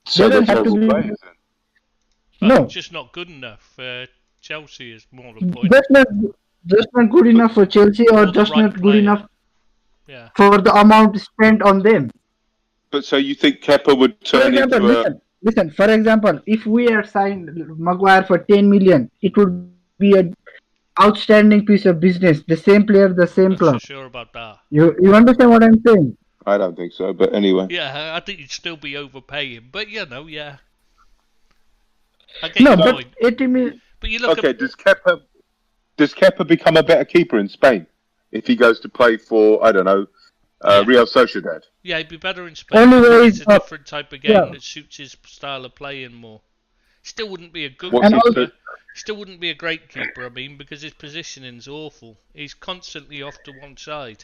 So They they're don't have to terrible be. players then. Well, No, just not good enough. Chelsea is more the point. just not good enough for Chelsea, or Or the just right not good player. enough Yeah. for the amount spent on them. But so you think Kepper would For turn example, into a... listen. For example, if we had signed Maguire for 10 million, it would be an outstanding piece of business. The same player, the same Not so club. sure about that. You understand what I'm saying? I don't think so, but anyway. Yeah, I think you'd still be overpaying. But, yeah. I get No, your but point. 80 million. But you look Okay, at... does Kepper become a better keeper in Spain if he goes to play for, I don't know, Real Sociedad? Yeah, he'd be better in Spain. Only way It's is a different type of game yeah. that suits his style of playing more. Still wouldn't be a good What's And his keeper. also- Still wouldn't be a great keeper, I mean, because his positioning's awful. He's constantly off to one side.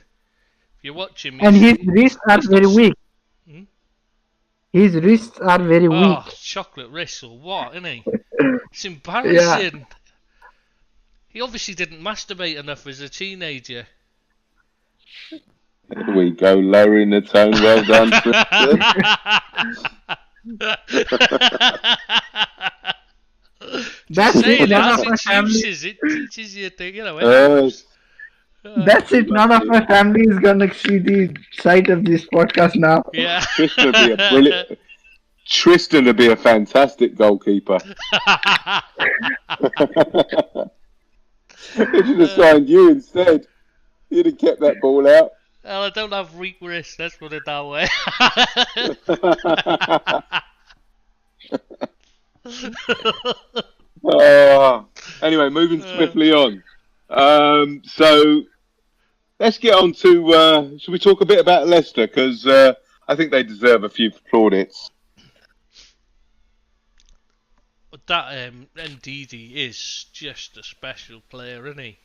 If you watch him... And his wrists are he's very not- weak. Hmm? His wrists are very weak. Oh, chocolate wrist or what, isn't he? It's embarrassing. He obviously didn't masturbate enough as a teenager. There we go, lowering the tone. Well done, Tristan. That's Say it. None that, of my it family. it teaches you to, it That's it. None of my family is gonna see the sight of this podcast now. yeah. Tristan would be a fantastic goalkeeper. They should have signed you instead. You'd have kept that ball out. Well, I don't have weak wrists, let's put it that way. Anyway, moving swiftly on. So let's get on to. Should we talk a bit about Leicester? Because I think they deserve a few plaudits. That Ndidi is just a special player, isn't he?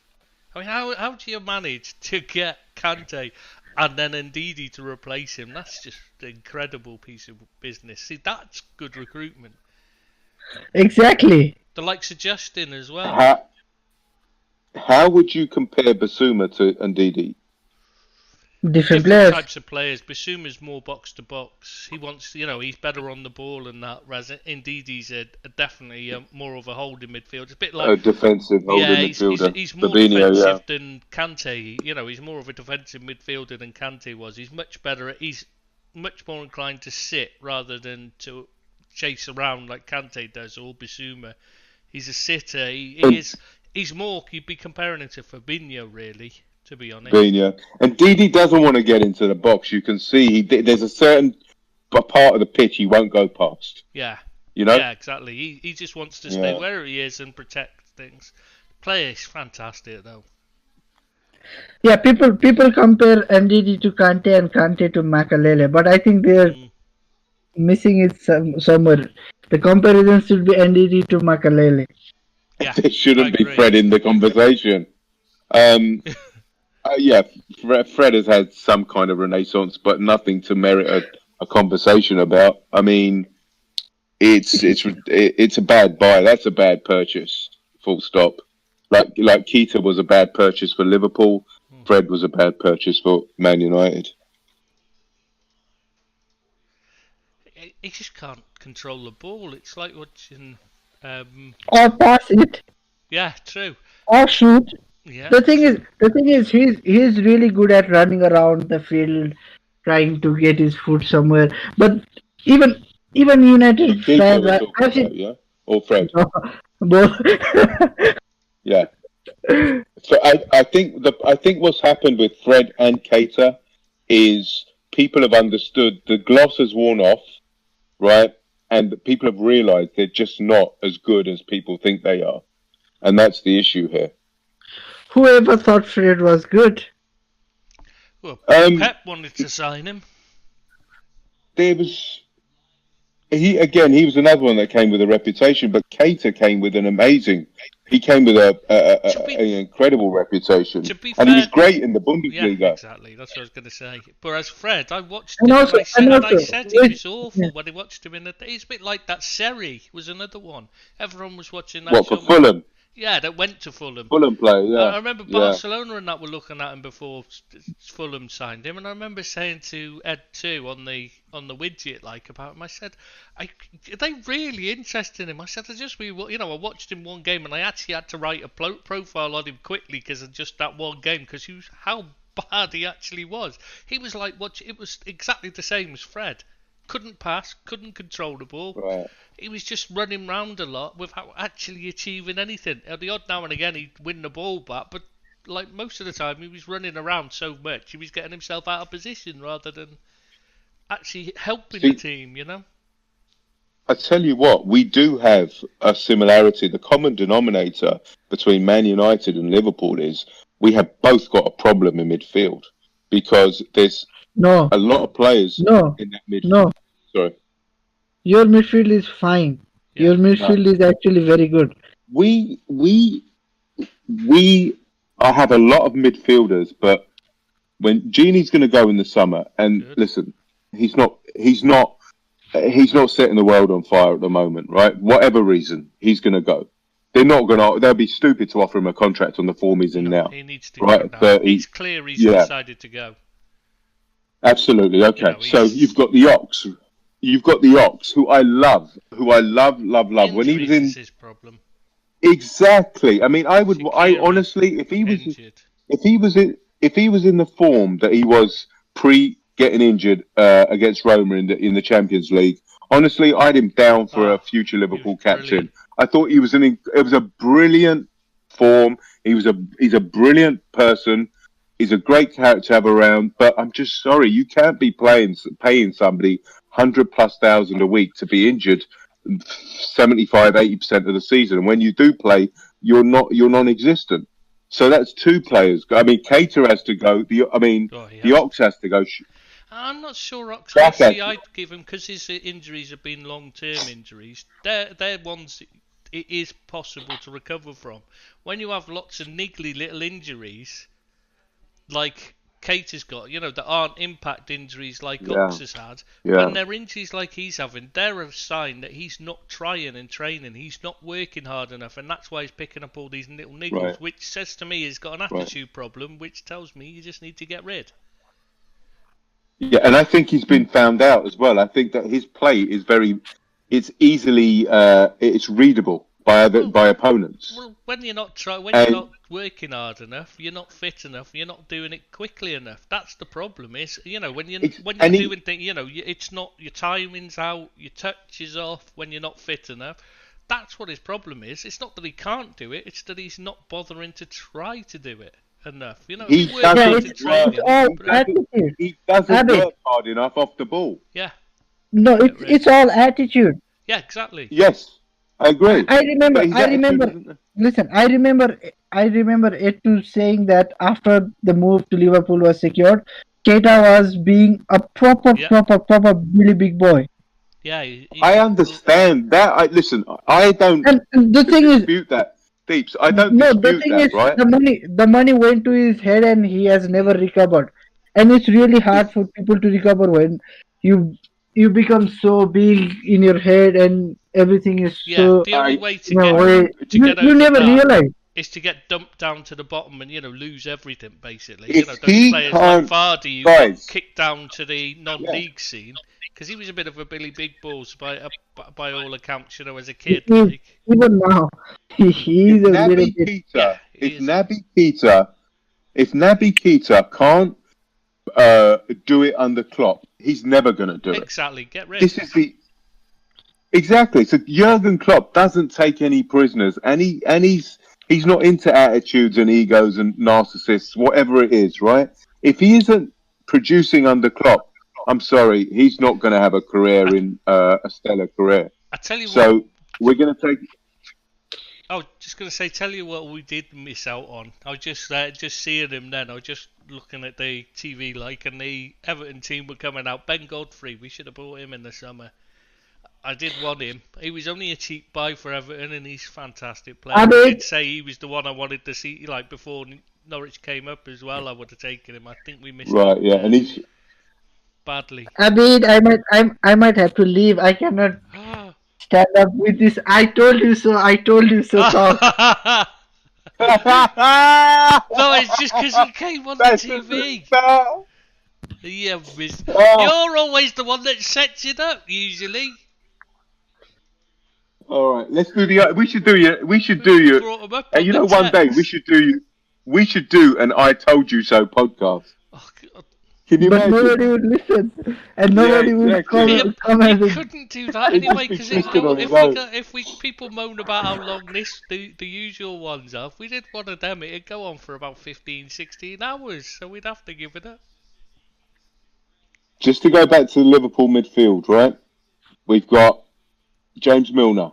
I mean, how do you manage to get Kante and then Ndidi to replace him? That's just an incredible piece of business. See, that's good recruitment. Exactly. The likes of Justin as well. How would you compare Basuma to Ndidi? Different players. Types of players. Basuma's more box to box. He wants, he's better on the ball and that. Whereas Ndidi's definitely more of a holding midfield. It's a bit like A defensive holding midfielder. He's more Fabinho, defensive than Kante. He's more of a defensive midfielder than Kante was. He's much better. He's much more inclined to sit rather than to chase around like Kante does or Basuma. He's a sitter. He's more. You'd be comparing him to Fabinho, really. To be honest. Fabinho. And Didi doesn't want to get into the box. You can see there's a certain part of the pitch he won't go past. Yeah. You know? Yeah, exactly. He just wants to stay where he is and protect things. Player is fantastic though. Yeah, people compare Ndidi to Kante and Kante to Makalele, but I think they're missing it somewhere. The comparison should be Ndidi to Makalele. Yeah, There shouldn't be Fred in the conversation. Fred has had some kind of renaissance, but nothing to merit a conversation about. I mean, it's a bad buy. That's a bad purchase. Full stop. Like Keita was a bad purchase for Liverpool. Fred was a bad purchase for Man United. He just can't control the ball. It's like watching. Or pass it. Yeah, true. Or shoot. Yeah. The thing is, he's really good at running around the field, trying to get his foot somewhere. But even United fans, I've seen, or Fred. Both. Yeah. So I think what's happened with Fred and Keita is people have understood the gloss has worn off, right? And people have realised they're just not as good as people think they are, and that's the issue here. Whoever thought Fred was good? Well, Pep wanted to sign him. He was another one that came with a reputation, but Keita came with he came with an incredible reputation, and he was great in the Bundesliga. Yeah, exactly. That's what I was going to say. Whereas Fred, I watched And him also- and and I also- said he was awful when I watched him in the. It's a bit like that. Seri was another one. Everyone was watching that. What, for Fulham? Yeah, that went to Fulham. Fulham play, yeah. I remember Yeah. Barcelona and that were looking at him before Fulham signed him, and I remember saying to Ed too on the widget about him. I said, "Are they really interested in him?" I said, I watched him one game, and I actually had to write a profile on him quickly because of just that one game, because how bad he actually was. He was it was exactly the same as Fred. Couldn't pass, couldn't control the ball. Right. He was just running round a lot without actually achieving anything. At the odd now and again he'd win the ball back, but like most of the time he was running around so much he was getting himself out of position rather than actually helping the team, you know? I tell you what, we do have a similarity. The common denominator between Man United and Liverpool is we have both got a problem in midfield, because there's a lot of players in that midfield. No. Sorry. Your midfield is fine. Yeah. Your midfield is actually very good. We have a lot of midfielders, but when Genie's going to go in the summer, and listen, he's not setting the world on fire at the moment, right? Whatever reason, he's going to go. They'll be stupid to offer him a contract on the form he's in now. He needs to right? go now. It's clear he's decided to go. Absolutely. Okay. So you've got the Ox. Who I love. Injuries when he was in, is his problem. Exactly. I mean, I honestly, if he was in the form that he was pre getting injured against Roma in the Champions League, honestly, I had him down for a future Liverpool captain. Brilliant. I thought it was a brilliant form. He's a brilliant person. He's a great character to have around. But I'm just sorry, you can't be paying somebody 100,000+ a week to be injured 75-80% of the season, and when you do play, you're non-existent. So that's two players. I mean, Keita has to go. The Ox has to go. I'm not sure Ox. Actually, I'd give him, because his injuries have been long-term injuries. They're ones it is possible to recover from. When you have lots of niggly little injuries, like Keita's got, that aren't impact injuries like Ox has had. When they're injuries like he's having, they're a sign that he's not trying and training. He's not working hard enough, and that's why he's picking up all these little niggles, which says to me he's got an attitude problem, which tells me you just need to get rid. Yeah, and I think he's been found out as well. I think that his play is it's easily, it's readable by opponents. Well, when you're not you're not working hard enough, you're not fit enough, you're not doing it quickly enough. That's the problem. Is when you're doing things, it's not, your timing's out, your touch is off when you're not fit enough. That's what his problem is. It's not that he can't do it; it's that he's not bothering to try to do it enough. He doesn't work hard enough off the ball. Yeah. No, it's all attitude. Yeah, exactly. Yes, I agree. I remember. Listen, I remember Etu saying that after the move to Liverpool was secured, Keita was being a proper really big boy. Yeah, I understand that. I don't dispute that. Deeps, I don't dispute that, right? The money went to his head and he has never recovered. And it's really hard for people to recover when you become so big in your head and everything is so. The only way to get you never realize. Is to get dumped down to the bottom and lose everything basically. If those players like Vardy who got kicked down to the non-league scene, because he was a bit of a Billy Big Balls by all accounts, as a kid. Even now, he's a little bit. If Naby Keita can't do it under Klopp, he's never going to do it. Exactly. Get rid. Exactly. So Jurgen Klopp doesn't take any prisoners, and he's not into attitudes and egos and narcissists, whatever it is, right? If he isn't producing under Klopp, I'm sorry, he's not going to have a career a stellar career. I tell you so we're going to take. I was just going to say, tell you what we did miss out on. I was just seeing him then. I was just looking at the TV and the Everton team were coming out. Ben Godfrey, we should have bought him in the summer. I did want him. He was only a cheap buy for Everton, and he's a fantastic player. I did say he was the one I wanted to see, before Norwich came up as well. I would have taken him. I think we missed him. Yeah, and he's badly. I might have to leave. I cannot stand up with this I told you so talk. No, it's just because he came on the That's just the TV. start. Yeah, miss. Oh. You're always the one that sets it up, usually. All right, let's do the. We should do you. We should do you. Brought him up And on you the know, one day text. we should do. We should do an "I Told You So" podcast. Oh, God. Can you But imagine? nobody would listen, and Yeah, nobody would exactly. come You as a couldn't do that It'd anyway, just because be twisted on its own. if people moan about how long the usual ones are, if we did one of them, it'd go on for about 15, 16 hours, so we'd have to give it up. Just to go back to the Liverpool midfield, right? We've got James Milner,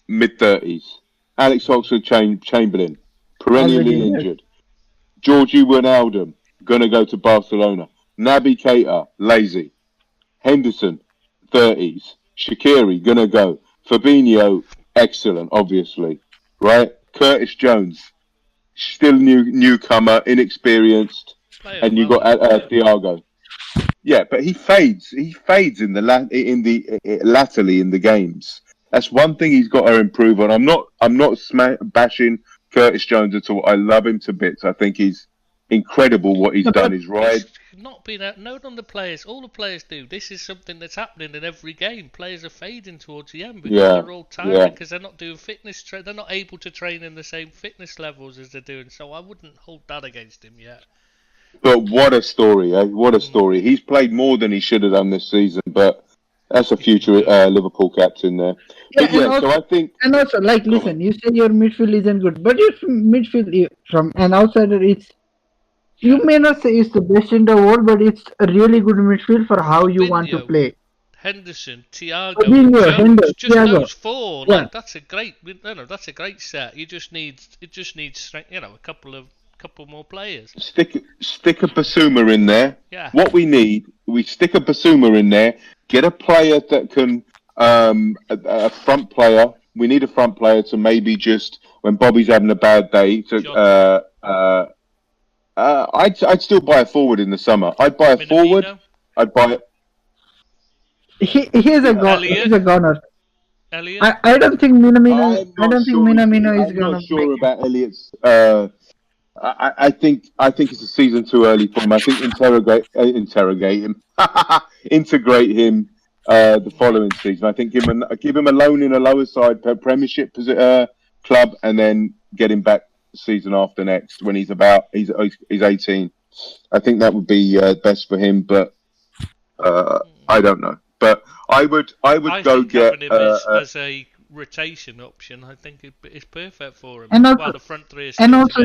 mid-30s. Alex Oxlade-Chamberlain, perennially Already, yes. injured. Georgie Wijnaldum, gonna go to Barcelona. Naby Keita, lazy. Henderson, 30s. Shaqiri, gonna go. Fabinho, excellent, obviously. Right? Curtis Jones, still newcomer, inexperienced. Play And you well. got Thiago. Yeah, but he fades. He fades in the latterly in the games. That's one thing he's got to improve on. I'm not bashing Curtis Jones at all. I love him to bits. I think he's incredible what he's done. His ride. Not being known on the players. All the players do. This is something that's happening in every game. Players are fading towards the end because they're all tired because they're not doing fitness. They're not able to train in the same fitness levels as they're doing. So I wouldn't hold that against him yet. But what a story, eh? What a story. He's played more than he should have done this season, but that's a future Liverpool captain there. But also, so I think... And also, like, listen, you say your midfield isn't good, but your midfield from an outsider, you may not say it's the best in the world, but it's a really good midfield for how you want to play. Henderson, Thiago, Fabinho, Jones, just Thiago. those four. Yeah. Like that's a great set. It just needs strength, a couple more players. Stick a Basuma in there. Yeah. What we need, we stick a Basuma in there. Get a player that can, a front player. We need a front player to maybe just when Bobby's having a bad day. I'd still buy a forward in the summer. I'd buy a forward. I'd buy it. He's a goner. Elliot. I don't think Minamino. I don't think Minamino is I'm gonna. not sure about Elliot's. I think it's a season too early for him. I think integrate him the following season. I think give him a loan in a lower side Premiership club, and then get him back the season after next when he's 18. I think that would be best for him, but I don't know. But I would go get him as a rotation option. I think it's perfect for him. And also, while the front three and also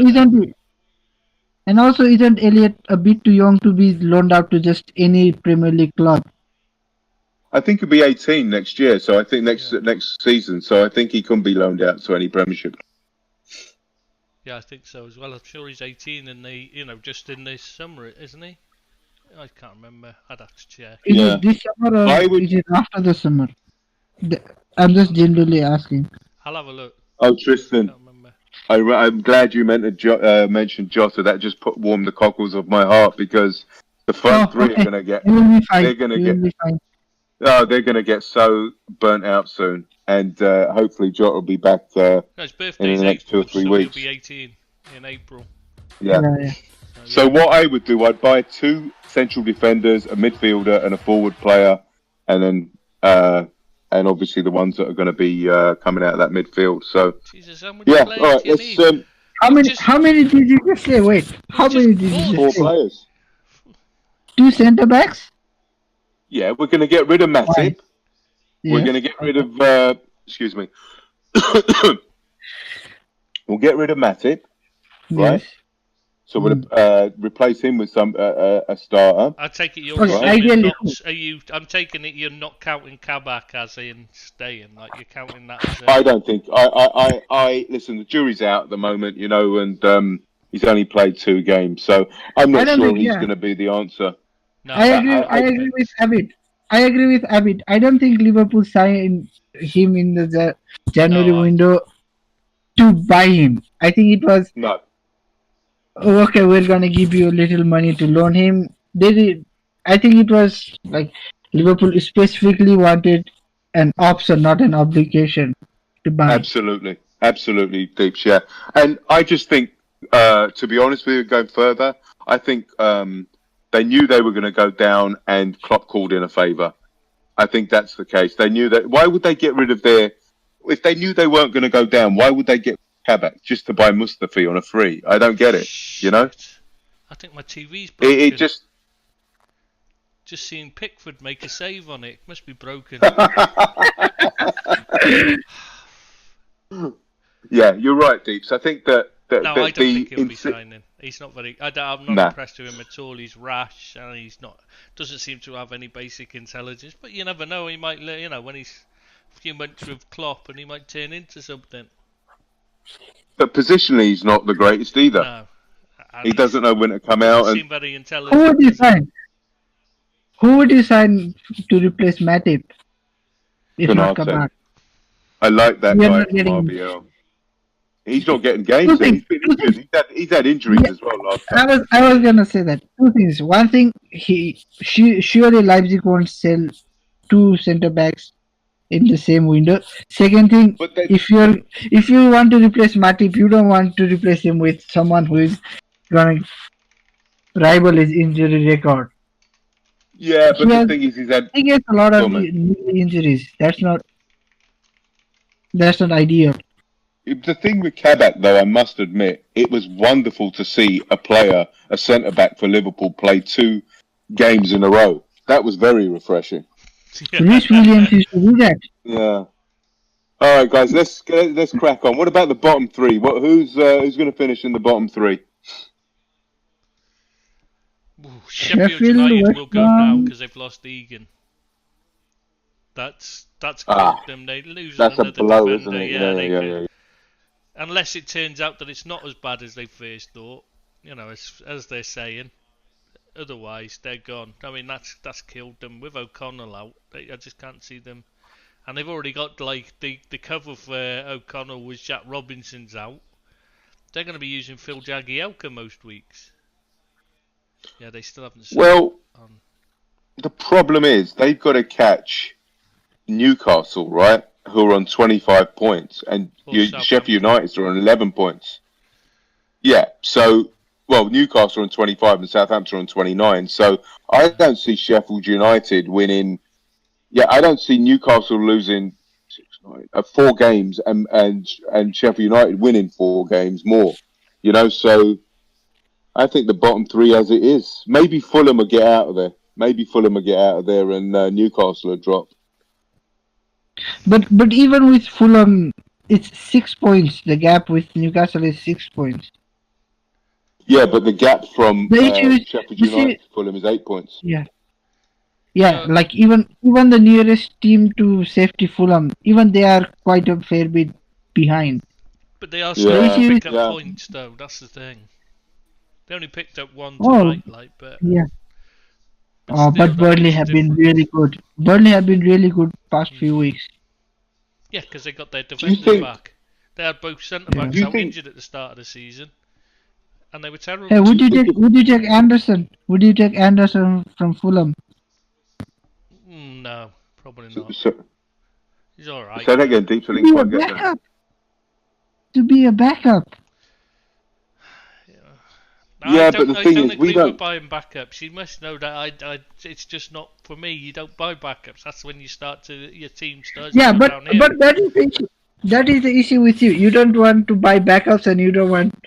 isn't Elliot a bit too young to be loaned out to just any Premier League club? I think he'll be 18 next year, so I think next season. So I think he can be loaned out to any Premiership. Yeah, I think so as well. I'm sure he's 18 in just in this summer, isn't he? I can't remember. I'd have to check. Is it this summer or is it after the summer? I'm just generally asking. I'll have a look. Oh, Tristan. I can't remember. I'm glad you mentioned Jota. That just warmed the cockles of my heart because the front three are going to get. They're going to get. Oh, they're going to get so burnt out soon, and hopefully Jota will be back His birthday's in the next 2 or 3 weeks. He'll be 18 in April. Yeah. So what I would do, I'd buy 2 central defenders, a midfielder, and a forward player, and then and obviously the ones that are going to be coming out of that midfield. So Jesus, how many all players right. do you need? How many did you just say? Wait, how many did you 4 just say? players. 2 centre backs? Yeah, we're going to get rid of Matip. Yeah. We're going to get rid of. Excuse me. We'll get rid of Matip, right? Yes. So we'll replace him with a starter. I take it you're I'm taking it you're not counting Kabak as in staying, like you're counting that as I don't think I listen, the jury's out at the moment, and he's only played 2 games, so I'm not sure he's going to be the answer. No, I agree with Abid. I don't think Liverpool signed him in the January window to buy him. I think it was no. Okay, we're gonna give you a little money to loan him. I think it was like Liverpool specifically wanted an option, not an obligation to buy. Absolutely, Deeps. Yeah, and I just think, to be honest with you, going further, I think they knew they were going to go down, and Klopp called in a favour. I think that's the case. They knew that. Why would they get rid of their? If they knew they weren't going to go down, why would they get Kabak just to buy Mustafi on a free? I don't get it. You know. I think my TV's broken. It just seeing Pickford make a save on it. Must be broken. Yeah, you're right, Deeps. I think that. I don't think he'll be signing. He's not very. I'm not impressed with him at all. He's rash and he's not. Doesn't seem to have any basic intelligence. But you never know. He might, when he's a few months with Klopp, and he might turn into something. But positionally, he's not the greatest either. No. He doesn't know when to come out. Seem very intelligent. Who would you sign? Who would you sign to replace Matip? If not Kabak. I like that We are guy not from getting- RBL. He's not getting games. Two things. He's had injuries Yeah. as well last time. I was gonna say that. Two things. One thing, surely Leipzig won't sell two centre backs in the same window. Second thing, But they- if you want to replace Matip, you don't want to replace him with someone who is gonna rival his injury record. Yeah, but He the thing is, he's had. He gets a lot of Go on, knee injuries. That's not ideal. The thing with Kabak, though, I must admit, it was wonderful to see a centre back for Liverpool, play 2 games in a row. That was very refreshing. Rhys Williams used to do that. Yeah. All right, guys, let's crack on. What about the bottom 3? Who's going to finish in the bottom 3? Sheffield Sheffield, United West will go now Brom. because they've lost Egan. That's killed them. They lose That's a another blow, defender. isn't it? Yeah. Unless it turns out that it's not as bad as they first thought, as they're saying. Otherwise, they're gone. I mean, that's killed them. With O'Connell out, I just can't see them. And they've already got the cover for O'Connell was Jack Robinson's out. They're going to be using Phil Jagielka most weeks. Yeah, they still haven't. Well, the problem is they've got to catch Newcastle, right? Who are on 25 points, and Sheffield United are on 11 points. Yeah, so Newcastle are on 25 and Southampton are on 29. So I don't see Sheffield United winning. Yeah, I don't see Newcastle losing 4 games and Sheffield United winning 4 games more. So I think the bottom 3 as it is. Maybe Fulham will get out of there. And Newcastle will drop. But even with Fulham, it's 6 points. The gap with Newcastle is 6 points. Yeah, but the gap from The issue is- Sheffield you see- United to Fulham is 8 points. Yeah, like even the nearest team to safety, Fulham, even they are quite a fair bit behind. But they are starting to pick up Yeah. points, though. That's the thing. They only picked up 1 Oh. tonight, but Yeah. still, But that Burnley makes a have been difference. really good. Burnley have been really good past few weeks. Yeah, because they got their you defenders think- back. They had both centre backs Do you out think- injured at the start of the season, and they were terrible. Hey, would you take Anderson? Would you take Anderson from Fulham? No, probably not. So, He's all right. say that again, Deep. So To I be didn't a quite get that. backup. To be a backup. Yeah, but the thing is, think we were don't- buying backups. You must know that it's just not for me. You don't buy backups. That's when your team starts. Yeah, to go but downhill. that is the issue. That is the issue with you. You don't want to buy backups, and you don't want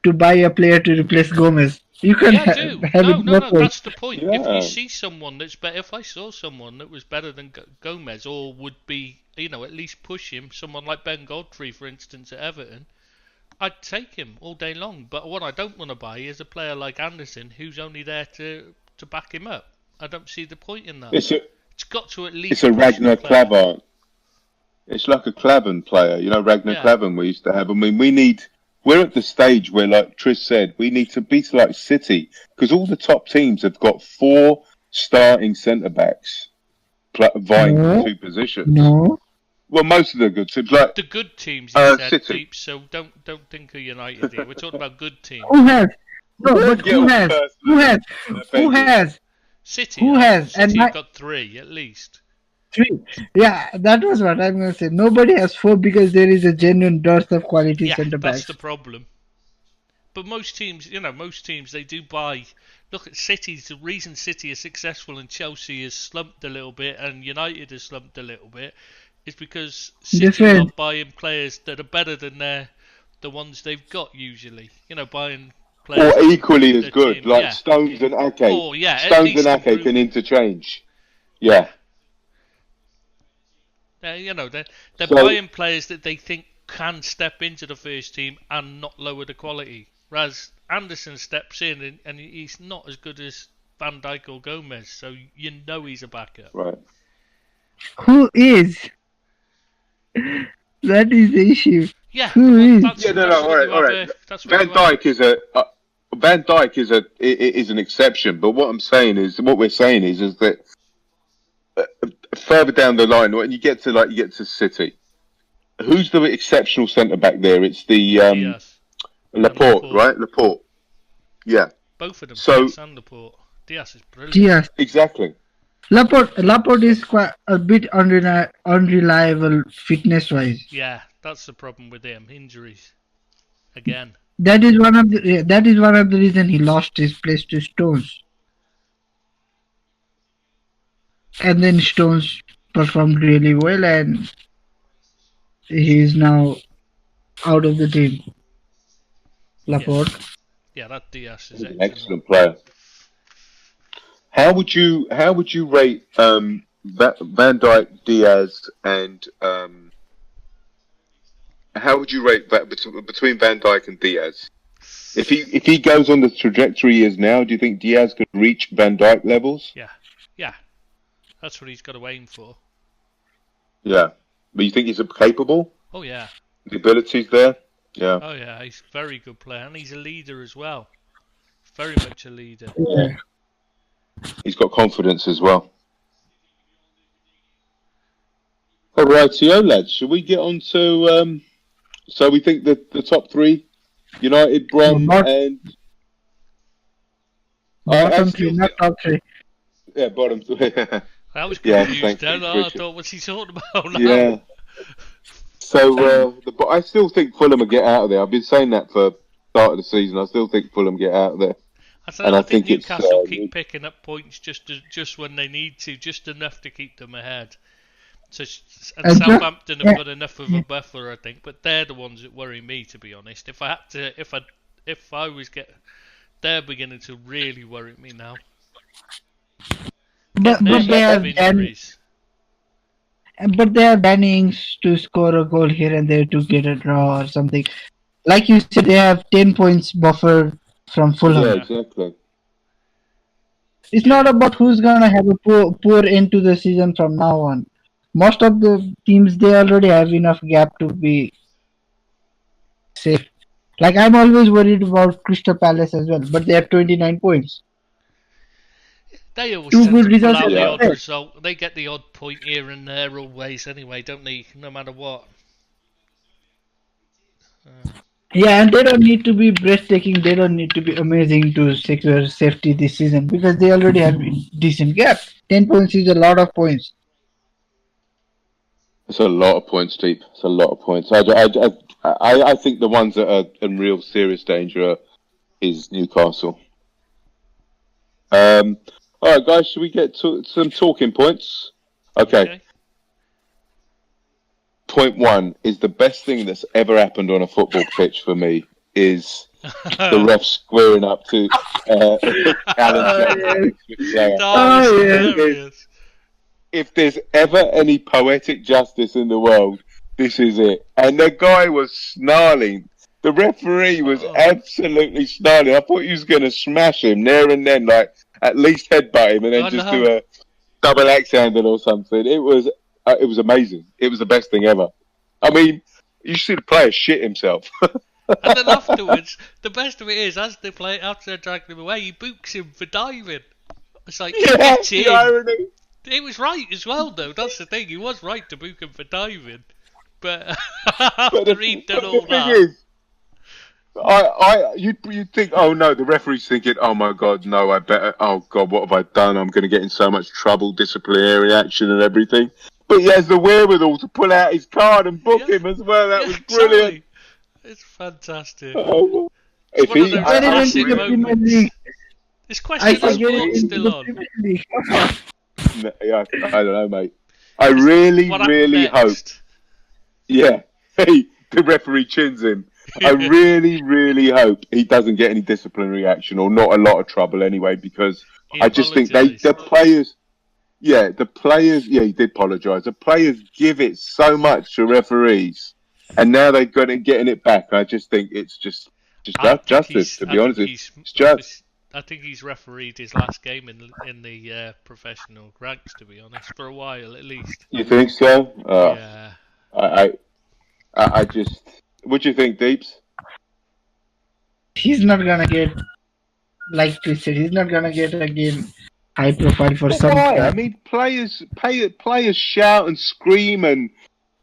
to buy a player to replace Gomez. You can Yeah, I do. have No, it both ways. that's the point. If Yeah. you see someone that's better, if I saw someone that was better than Gomez, or would be, at least push him, someone like Ben Godfrey, for instance, at Everton, I'd take him all day long. But what I don't want to buy is a player like Anderson, who's only there to back him up. I don't see the point in that. It's got to at least. It's a push Ragnar the player. Klavan. It's like a Klavan player, Ragnar Yeah. Klavan we used to have. I mean, we're at the stage where, like Trish said, we need to be like City, because all the top teams have got 4 starting centre-backs vying No. for 2 positions. No. Well, most of the good teams, like, The good teams, you said, City. Deep, so don't think of United here. We're talking about good teams. Who has? No, but Yeah, who well, has? first, Who has? Who Thank you. has? City, Who has? City And have my- got 3 at least. Three. Yeah, that was what I'm gonna say. Nobody has four because there is a genuine dearth of quality Yeah, centre that's backs. the problem. But most teams, they do buy. Look at City. The reason City is successful and Chelsea has slumped a little bit and United has slumped a little bit is because City are Different. buying players that are better than the ones they've got usually. Buying players Or that equally improve as their good, team. like Yeah. Stones and Ake. Or yeah, at Stones and least Ake can improving. interchange. Yeah. Yeah. They're So buying players that they think can step into the first team and not lower the quality. Whereas Anderson steps in and he's not as good as Van Dijk or Gomez, so he's a backup. right. Who is? That is the issue. Yeah, Who well, is? that's Yeah, no, that's all what right, you all have. right. That's what Van you have. Dijk is Van Dijk is an exception, but what we're saying is that further down the line, when you get to City, who's the exceptional centre back there? It's the Diaz. Laporte, Laporte. right? Laporte. Yeah. Both of them, So Diaz and Laporte. Diaz is brilliant. Diaz. exactly. Laporte is quite a bit unreliable fitness wise. Yeah, that's the problem with him. Injuries. Again. That is one of the reason he lost his place to Stones. And then Stones performed really well and he is now out of the team. Laporte. Yeah, that Diaz is He's an excellent. excellent player. How would you rate Van Dijk, Diaz, and how would you rate that between Van Dijk and Diaz? If he goes on the trajectory he is now, do you think Diaz could reach Van Dijk levels? Yeah. That's what he's got to aim for. Yeah, but you think he's capable? Oh yeah. The ability's there. Yeah. Oh yeah, he's a very good player and he's a leader as well. Very much a leader. Yeah. He's got confidence as well. Alrighty, lads. Should we get on to so we think that the top three, United, Brom, and Bottom three, not top three. Yeah, bottom three. I was Yeah, confused thank then. you, I Richard. thought, what's he talking about now? Yeah. So, but I still think Fulham will get out of there. I've been saying that for start of the season. I still think Fulham get out of there. I think it's, Newcastle keep picking up points just when they need to, just enough to keep them ahead. So, and Southampton have got enough of a buffer, I think. But they're the ones that worry me, to be honest. If I was they're beginning to really worry me now. But they are banning to score a goal here and there to get a draw or something. Like you said, they have 10 points buffer from Fulham. Yeah, exactly. It's not about who's gonna have a poor end to the season from now on. Most of the teams, they already have enough gap to be safe. Like I'm always worried about Crystal Palace as well, but they have 29 points. They always Two tend good to results. pull out the odd result. They get the odd point here and there always anyway, don't they? No matter what. Yeah, and they don't need to be breathtaking. They don't need to be amazing to secure safety this season because they already have decent gap. 10 points is a lot of points. It's a lot of points, Steve. It's a lot of points. I think the ones that are in real serious danger is Newcastle. All right, guys, should we get to some talking points? Okay. Point one is the best thing that's ever happened on a football pitch for me is the ref squaring up to Alan Jones. If there's ever any poetic justice in the world, this is it. And the guy was snarling. The referee was absolutely snarling. I thought he was going to smash him there and then, like at least headbutt him and then do a double axe handle or something. It was amazing. It was the best thing ever. I mean, you see the player shit himself. And then afterwards, the best of it is, as they play after they're dragging him away, he books him for diving. It's like, the irony. It was right as well, though. That's the thing. He was right to book him for diving. But after he'd done all that... you'd think, oh no, the referee's thinking, oh my god, no, I better, oh god, what have I done? I'm going to get in so much trouble, disciplinary action and everything. But he has the wherewithal to pull out his card and book him as well. That was brilliant. Exactly. It's fantastic. Oh, It's if one of he, those I classic really- moments. This question is still on. Yeah, I don't know, mate. I really, What happened really hope. next? Yeah, the referee chins him. I really, really hope he doesn't get any disciplinary action or not a lot of trouble anyway, because He I just think apologised. the players, he did apologise. The players give it so much to referees, and now they're getting it back. I just think it's just I think justice. To be honest, it's just. I think he's refereed his last game in the professional ranks, to be honest, for a while at least. You think so? Yeah. I just. What do you think, Deeps? He's not gonna get, like you said, he's not gonna get again high profile for some Why? time. I mean, players shout and scream and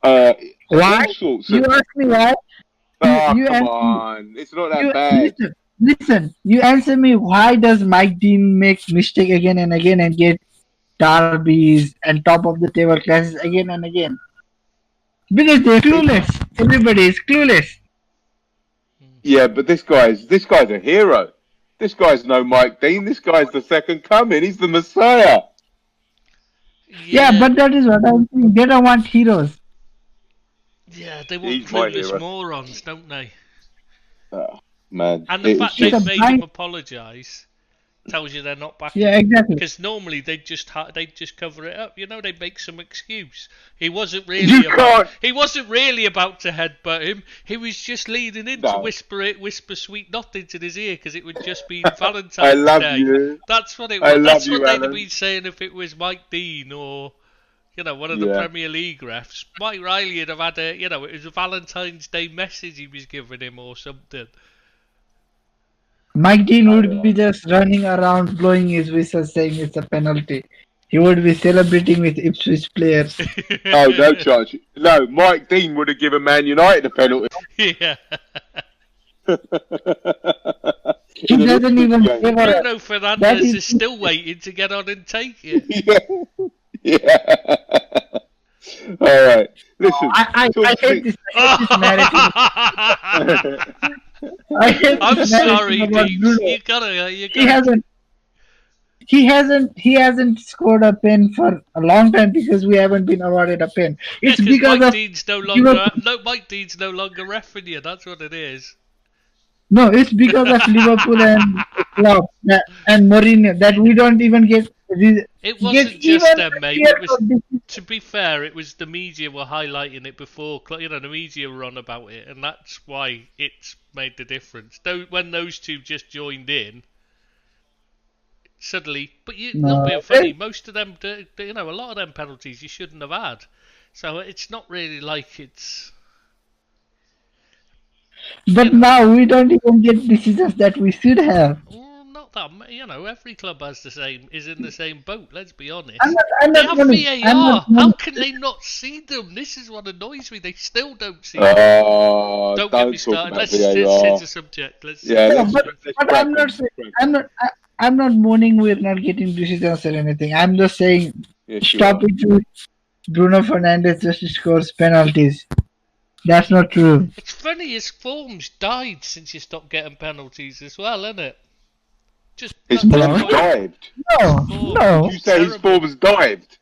Why? all sorts You of. ask me why? you Come answer- on, it's not that bad. Listen, you answer me, why does Mike Dean make mistake again and again and get derbies and top of the table classes again and again? Because they're clueless. Everybody is clueless. Yeah, but this guy's a hero. This guy's no Mike Dean. This guy's the second coming. He's the Messiah. Yeah, but that is what I'm saying. They don't want heroes. Yeah, they want He's my clueless hero. morons, don't they? Man, And the it's fact just- they've made him blind- apologise tells you they're not back. Yeah, exactly. Because normally they'd just cover it up, they'd make some excuse. He wasn't You really can't- about to headbutt him. He was just leaning in to No. whisper sweet nothings in his ear because it would just be Valentine's I love Day. you. That's what it I was. love That's you, what they'd have Alan. been saying if it was Mike Dean or one of the Yeah. Premier League refs. Mike Riley would have had it was a Valentine's Day message he was giving him or something. Mike Dean would be just running around blowing his whistle saying it's a penalty. He would be celebrating with Ipswich players. Oh, no chance. No, Mike Dean would have given Man United a penalty. Yeah. He doesn't even give a... Bruno That Fernandes is- is still waiting to get on and take it. Yeah. All right. Listen. I hate this narrative. I hate I'm this sorry, narrative about Deeps. Bruno. You gotta. He hasn't scored a pen for a long time because we haven't been awarded a pen. It's Yeah, because Mike of Dean's Mike Dean's no longer reffing you. That's what it is. no, it's because of Liverpool and Klopp and Mourinho that we don't even get. It wasn't just even them, mate. clear It was. of this. To be fair, it was the media were highlighting it before. The media were on about it, and that's why it's made the difference. When those two just joined in, suddenly. But not being funny, most of them, a lot of them penalties you shouldn't have had. So it's not really like it's. But now we don't even get decisions that we should have. Not that every club is in the same boat. Let's be honest. I'm They not have moaning. I'm VAR. not How moaning. can they not see them? This is what annoys me. They still don't see them. Don't get Don't me talk started. about Let's VAR. change the subject. Yeah, No, let's but crack I'm on, not let's saying crack on. I'm not moaning we're not getting decisions or anything. I'm just saying Yes, you stop are. it with Bruno Fernandes just scores penalties. That's not true. It's funny, his form's died since you stopped getting penalties as well, isn't it? Just His that's form's what- dived. No, Form. no, You say his Terrible. form's dived.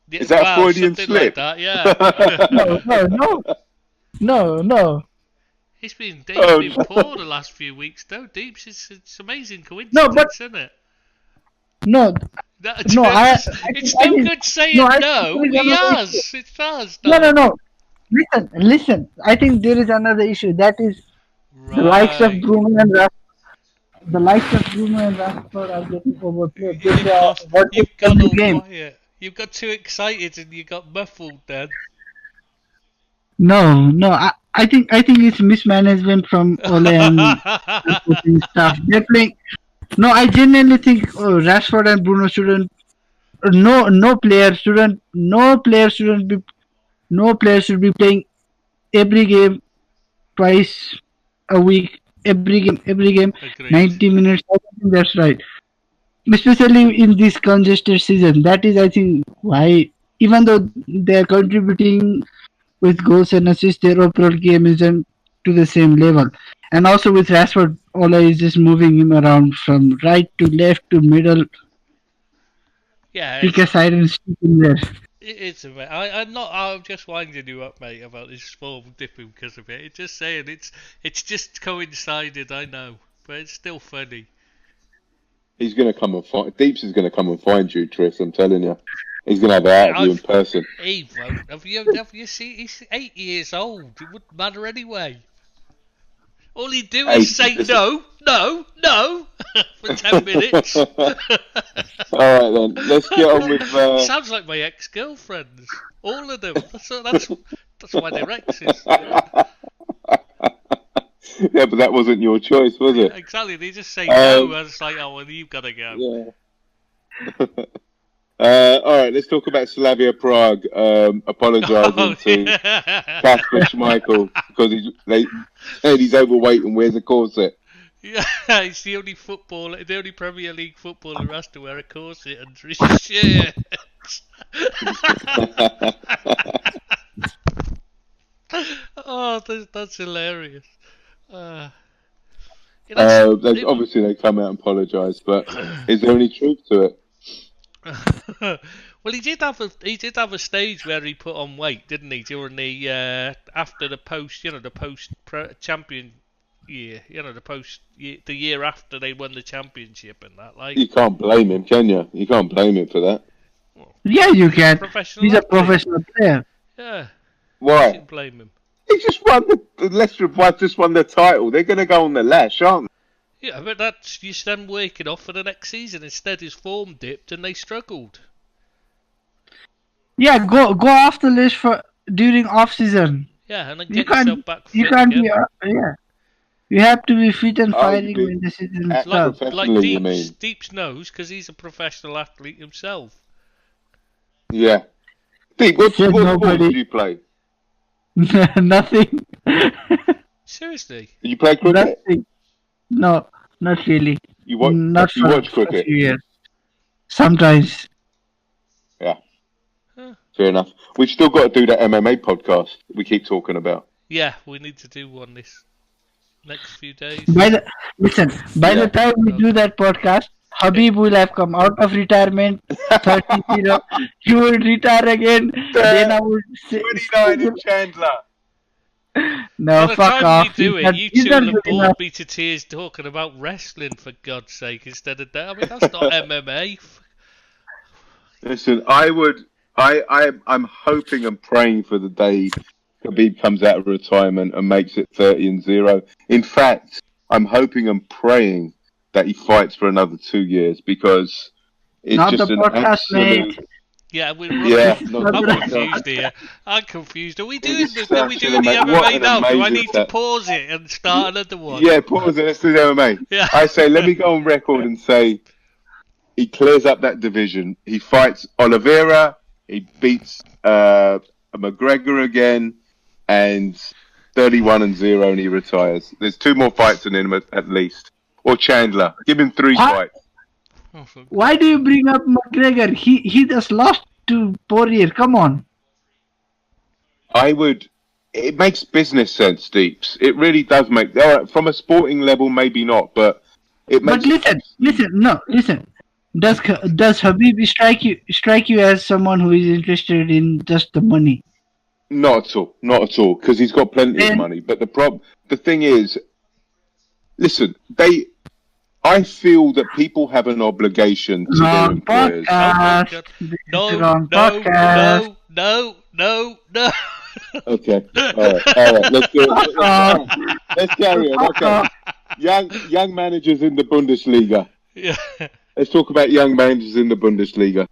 Yeah, Is that a well, Freudian something slip? like that, yeah. no. He's been Oh, poor the last few weeks, though. Deeps, it's amazing coincidence, No, but- isn't it? No, That, No, it's I no think- good saying no, I no. think there He is another has. issue. It has. no. Listen. I think there is another issue. That is the likes of Right. Bruno and Rashford. The likes of Bruno and Rashford are getting overplayed. They are watching You've got every all game. quiet. You've got too excited and you got muffled then. No. I think it's mismanagement from Ole and coaching staff. They're playing. No, I genuinely think Rashford and Bruno shouldn't. No player shouldn't be playing every game twice a week every game, Agreed. 90 minutes. I think that's right. Especially in this congested season. That is, I think, why, even though they are contributing with goals and assists, their overall game isn't to the same level. And also with Rashford, Ola is just moving him around from right to left to middle, Yeah, pick a side and stick him there. it's a bit. I'm not. I'm just winding you up, mate, about this form dipping because of it. It's just saying it's just coincided. I know, but it's still funny. He's going to come and find... Deeps is going to come and find you, Tris, I'm telling you. He's going to have it out of you in person. He won't. Have you seen? He's 8 years old. It wouldn't matter anyway. All he'd do is say no for 10 minutes. All right then, let's get on with. Sounds like my ex-girlfriends. All of them. That's why they're exes. Yeah, but that wasn't your choice, was it? Exactly. They just say no. I was like, oh well, you've got to go. Yeah. All right, let's talk about Slavia Prague apologising to Kasper Schmeichel because they said he's overweight and wears a corset. Yeah, he's the only Premier League footballer who has to wear a corset under his shirt. Oh, that's hilarious. Obviously, they come out and apologise, but is there any truth to it? Well, he did have a stage where he put on weight, didn't he? During the after the post champion year, the year after they won the championship and that. Like, you can't blame him, can you? You can't blame him for that. Well, Yeah, you can. He's a athlete. professional player. Yeah. Why? You shouldn't blame him. He just won the Leicester have just won the title. They're going to go on the lash, aren't they? Yeah, but that's you them working off for the next season. Instead, his form dipped and they struggled. Yeah, go off the list for during off season. Yeah, and then You get yourself back fit You can't again. be. Yeah, you have to be fit and fighting be when the season at starts. professionally, you mean? Deeps knows because he's a professional athlete himself. Yeah. Pete, what Said sport nobody. did you play? Nothing. Seriously? Did you play cricket? Nothing. No, not really. You watch? Not You for watch a cricket? few years. Sometimes. Yeah. Huh. Fair enough. We've still got to do that MMA podcast we keep talking about. Yeah, we need to do one this next few days. By the time we do that podcast, Habib will have come out of retirement. 30, he will retire again. Then I would say, 29 in Chandler. no, By the fuck time off. you do it, you He's two not will have good enough. bored me to tears talking about wrestling, for God's sake, instead of that. I mean, that's not MMA. Listen, I'm hoping and praying for the day Khabib comes out of retirement and makes it 30-0. In fact, I'm hoping and praying that he fights for another 2 years because it's Not just the an podcast, absolute. mate. Yeah, we're Yeah, I'm confused here. I'm confused. Are we doing It's the such an MMA what an now? Do I amazing need to step. pause it and start another one? Yeah, pause it. Let's do the MMA. Yeah. I say, let me go on record and say he clears up that division. He fights Oliveira. He beats McGregor again, and 31-0, and he retires. There's 2 more fights in him at least. Or Chandler. Give him 3 What? fights. Oh, for Why do you bring up McGregor? He just lost to Poirier. Come on. It makes business sense, Deeps. It really does make. All right, from a sporting level, maybe not, but it makes. But listen. Does Habib strike you as someone who is interested in just the money? Not at all, because he's got plenty of Then- money. But the thing is, listen, I feel that people have an obligation to their Wrong employers. podcast. God. This is No, the wrong no, podcast. no. Okay, all right, let's do it. Let's carry on. Okay, young managers in the Bundesliga. Yeah. Let's talk about young managers in the Bundesliga.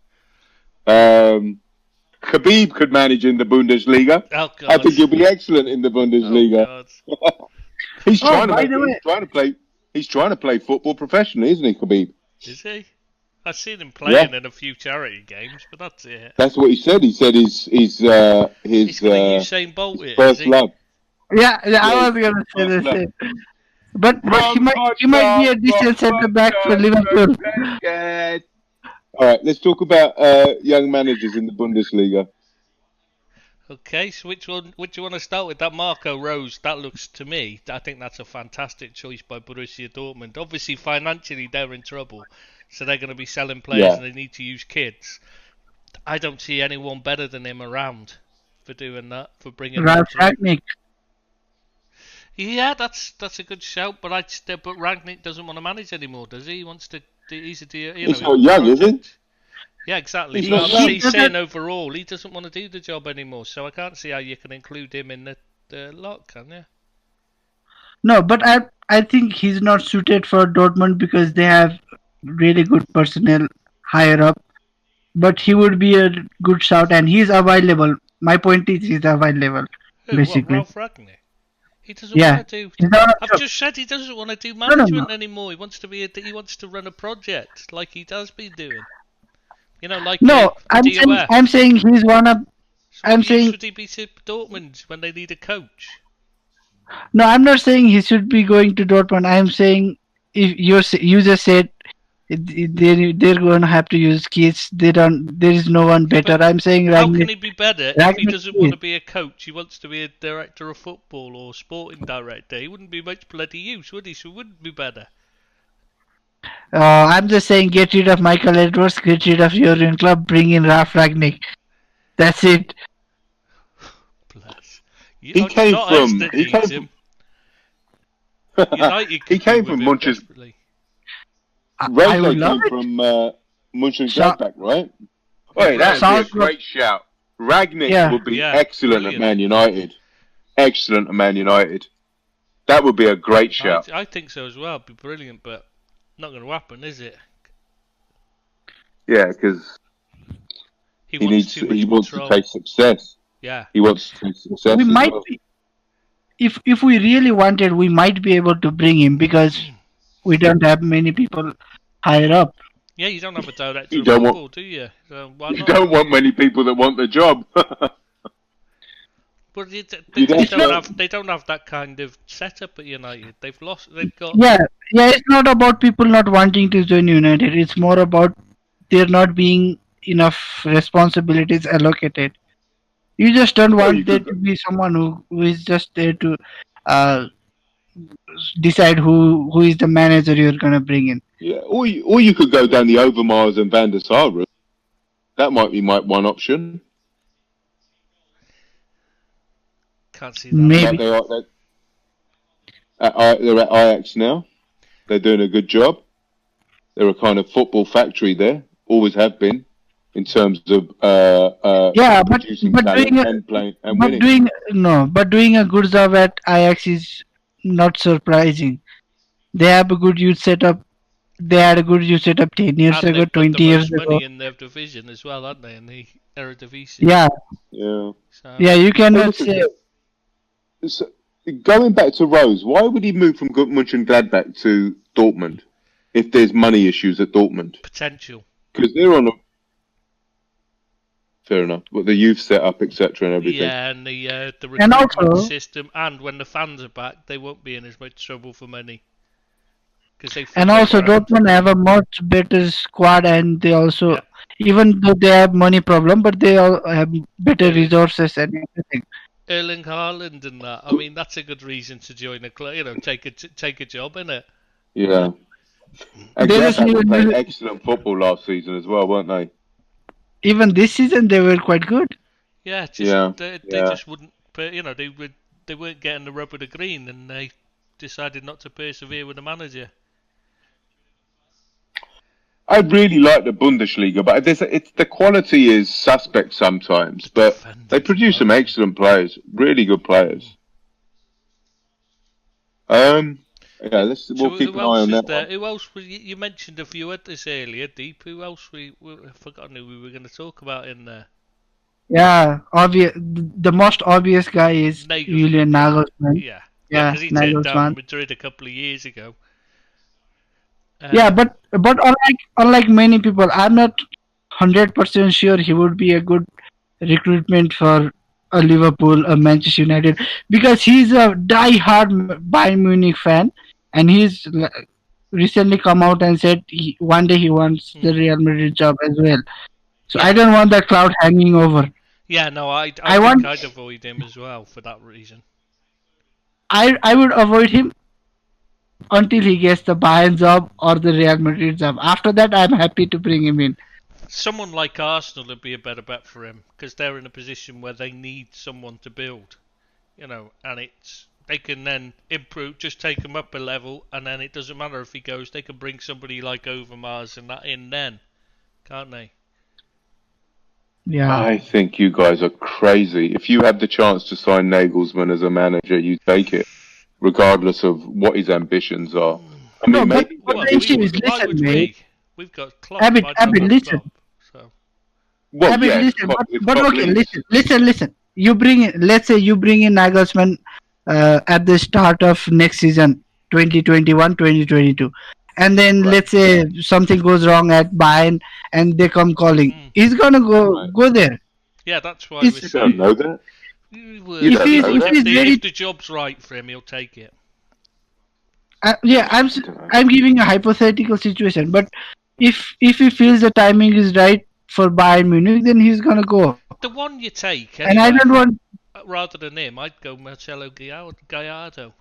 Khabib could manage in the Bundesliga. Oh, God. I think he'll be excellent in the Bundesliga. Oh, God. He's trying by the way- He's trying to play football professionally, isn't he, Khabib? Is he? I've seen him playing in a few charity games, but that's it. That's what he said. He said his He's going to Usain Bolt it, is first he? love. Yeah, I was gonna say the No. same. But he might be a decent centre back for Liverpool. All right, let's talk about young managers in the Bundesliga. Okay, so which one? Which do you want to start with? That Marco Rose. That looks to me. I think that's a fantastic choice by Borussia Dortmund. Obviously, financially they're in trouble, so they're going to be selling players and they need to use kids. I don't see anyone better than him around for doing that, for bringing Ralph that through. Rangnick. Yeah, that's a good shout, but but Rangnick doesn't want to manage anymore, does he? He wants to. He's He's not young, is he? Yeah, exactly. He's But not young. he's saying overall he doesn't want to do the job anymore, so I can't see how you can include him in the lot, can you? No, but I think he's not suited for Dortmund because they have really good personnel higher up. But he would be a good shout, and he's available. My point is, he's available. Who? Basically. What? Ralph Ragnick? He doesn't Yeah. want to do. He's not a I've job. just said he doesn't want to do no. management anymore. He wants to he wants to run a project like he does been doing. You know, like No, DOF. I'm saying he's one of. So I'm what use saying would he be to Dortmund when they need a coach? no. I'm not saying he should be going to Dortmund. I'm saying if you just said they're going to have to use kids. They don't. There is no one better. I'm saying How can Rangnick. he be better if he Rangnick doesn't want to is. be a coach? He wants to be a director of football or sporting director. He wouldn't be much bloody use, would he? So it wouldn't be better. I'm just saying, get rid of Michael Edwards, get rid of Jurgen Klopp, bring in Ralph Ragnick. That's it. Bless. He came not from- us that he needs came him. United He could came do from with him Munches. desperately. I Rose would came love it. from Mönchengladbach, right? Wait, Yeah, that would be a Salzburg. great shout. Ragnick Yeah. would be Yeah, excellent brilliant. at Man United. Excellent at Man United. That would be a great shout. I think so as well. It'd be brilliant, but not going to happen, is it? Yeah, because He he wants too much wants to control. taste success. Yeah. He wants to taste success. We as might well. be, if we really wanted, we might be able to bring him because we don't have many people higher up. Yeah, you don't have a director You of don't want- football, do you? So why You not? don't want many people that want the job. But they You don't don't know. have that kind of setup at United. They've got Yeah, it's not about people not wanting to join United. It's more about there not being enough responsibilities allocated. You just don't Well, you want there could- to be someone who is just there to decide who is the manager you're gonna bring in. Yeah, or you could go down the Overmars and Van der Sar route. That might be one option. can't see that. Maybe. Like they're at Ajax now. They're doing a good job. They're a kind of football factory there. Always have been, in terms of Yeah, producing but talent doing a, and playing and but winning. doing a good job at Ajax is not surprising. They have a good youth setup. They had a good youth setup 10 years And ago, they've got 20 the years most ago. money in their division as well, aren't they? In the Eredivisie. Yeah, Yeah. So, you cannot listen, say. So, going back to Rose, why would he move from Mönchengladbach to Dortmund if there's money issues at Dortmund? potential. Because they're on a fair enough, but the youth setup, etc., and everything. Yeah, and the And recruitment also- system, and when the fans are back, they won't be in as much trouble for money. And also, Dortmund have a much better squad, and they also, Yeah. even though they have money problem, but they all have better resources and everything. Erling Haaland and that. I mean, that's a good reason to join a club. You know, take a job, innit? Yeah. And They just Gladbach were need- playing excellent football last season as well, weren't they? Even this season, they were quite good. Yeah, just Yeah, they yeah. just wouldn't. You know, they weren't getting the rub of the green, and they decided not to persevere with the manager. I really like the Bundesliga, but the quality is suspect sometimes. But defenders they produce as some well. excellent players, really good players. Yeah, we'll keep who an eye else on is that there? one. Who else? You mentioned a few at this earlier, Deep. Who else? I've forgotten who we were going to talk about in there. Yeah, obvious. The most obvious guy is Nagelsmann. Julian Nagelsmann. Yeah, Yeah, because he turned down Nagelsmann. Madrid a couple of years ago. Yeah, but unlike many people, I'm not 100% sure he would be a good recruitment for a Liverpool, a Manchester United, because he's a die-hard Bayern Munich fan, and recently come out and said one day he wants the Real Madrid job as well. So I don't want that cloud hanging over. Yeah, no, I I think want I'd avoid him as well for that reason. I would avoid him until he gets the Bayern job or the Real Madrid job. After that, I'm happy to bring him in. Someone like Arsenal would be a better bet for him because they're in a position where they need someone to build, you know, and they can then improve, just take him up a level, and then it doesn't matter if he goes. They can bring somebody like Overmars and that in then, can't they? Yeah. I think you guys are crazy. If you had the chance to sign Nagelsmann as a manager, you take it, regardless of what his ambitions are. I mean, No, maybe. but the issue is, why listen, would mate. We've got Klopp. Abid, I don't have listen. Klopp, so. Well, Abid, yeah, listen. if But Klopp okay, leaves. listen. Let's say you bring in Nagelsmann at the start of next season, 2021-2022. And then Right. let's say something goes wrong at Bayern and they come calling. He's gonna go there. Yeah, that's why He's- we're You saying. don't know that. You would. You don't know that. If the job's right for him, he'll take it. Yeah, I'm giving a hypothetical situation, but if he feels the timing is right for Bayern Munich, then he's gonna go. The one you take, And I don't want. rather than him, I'd go Marcelo Gallardo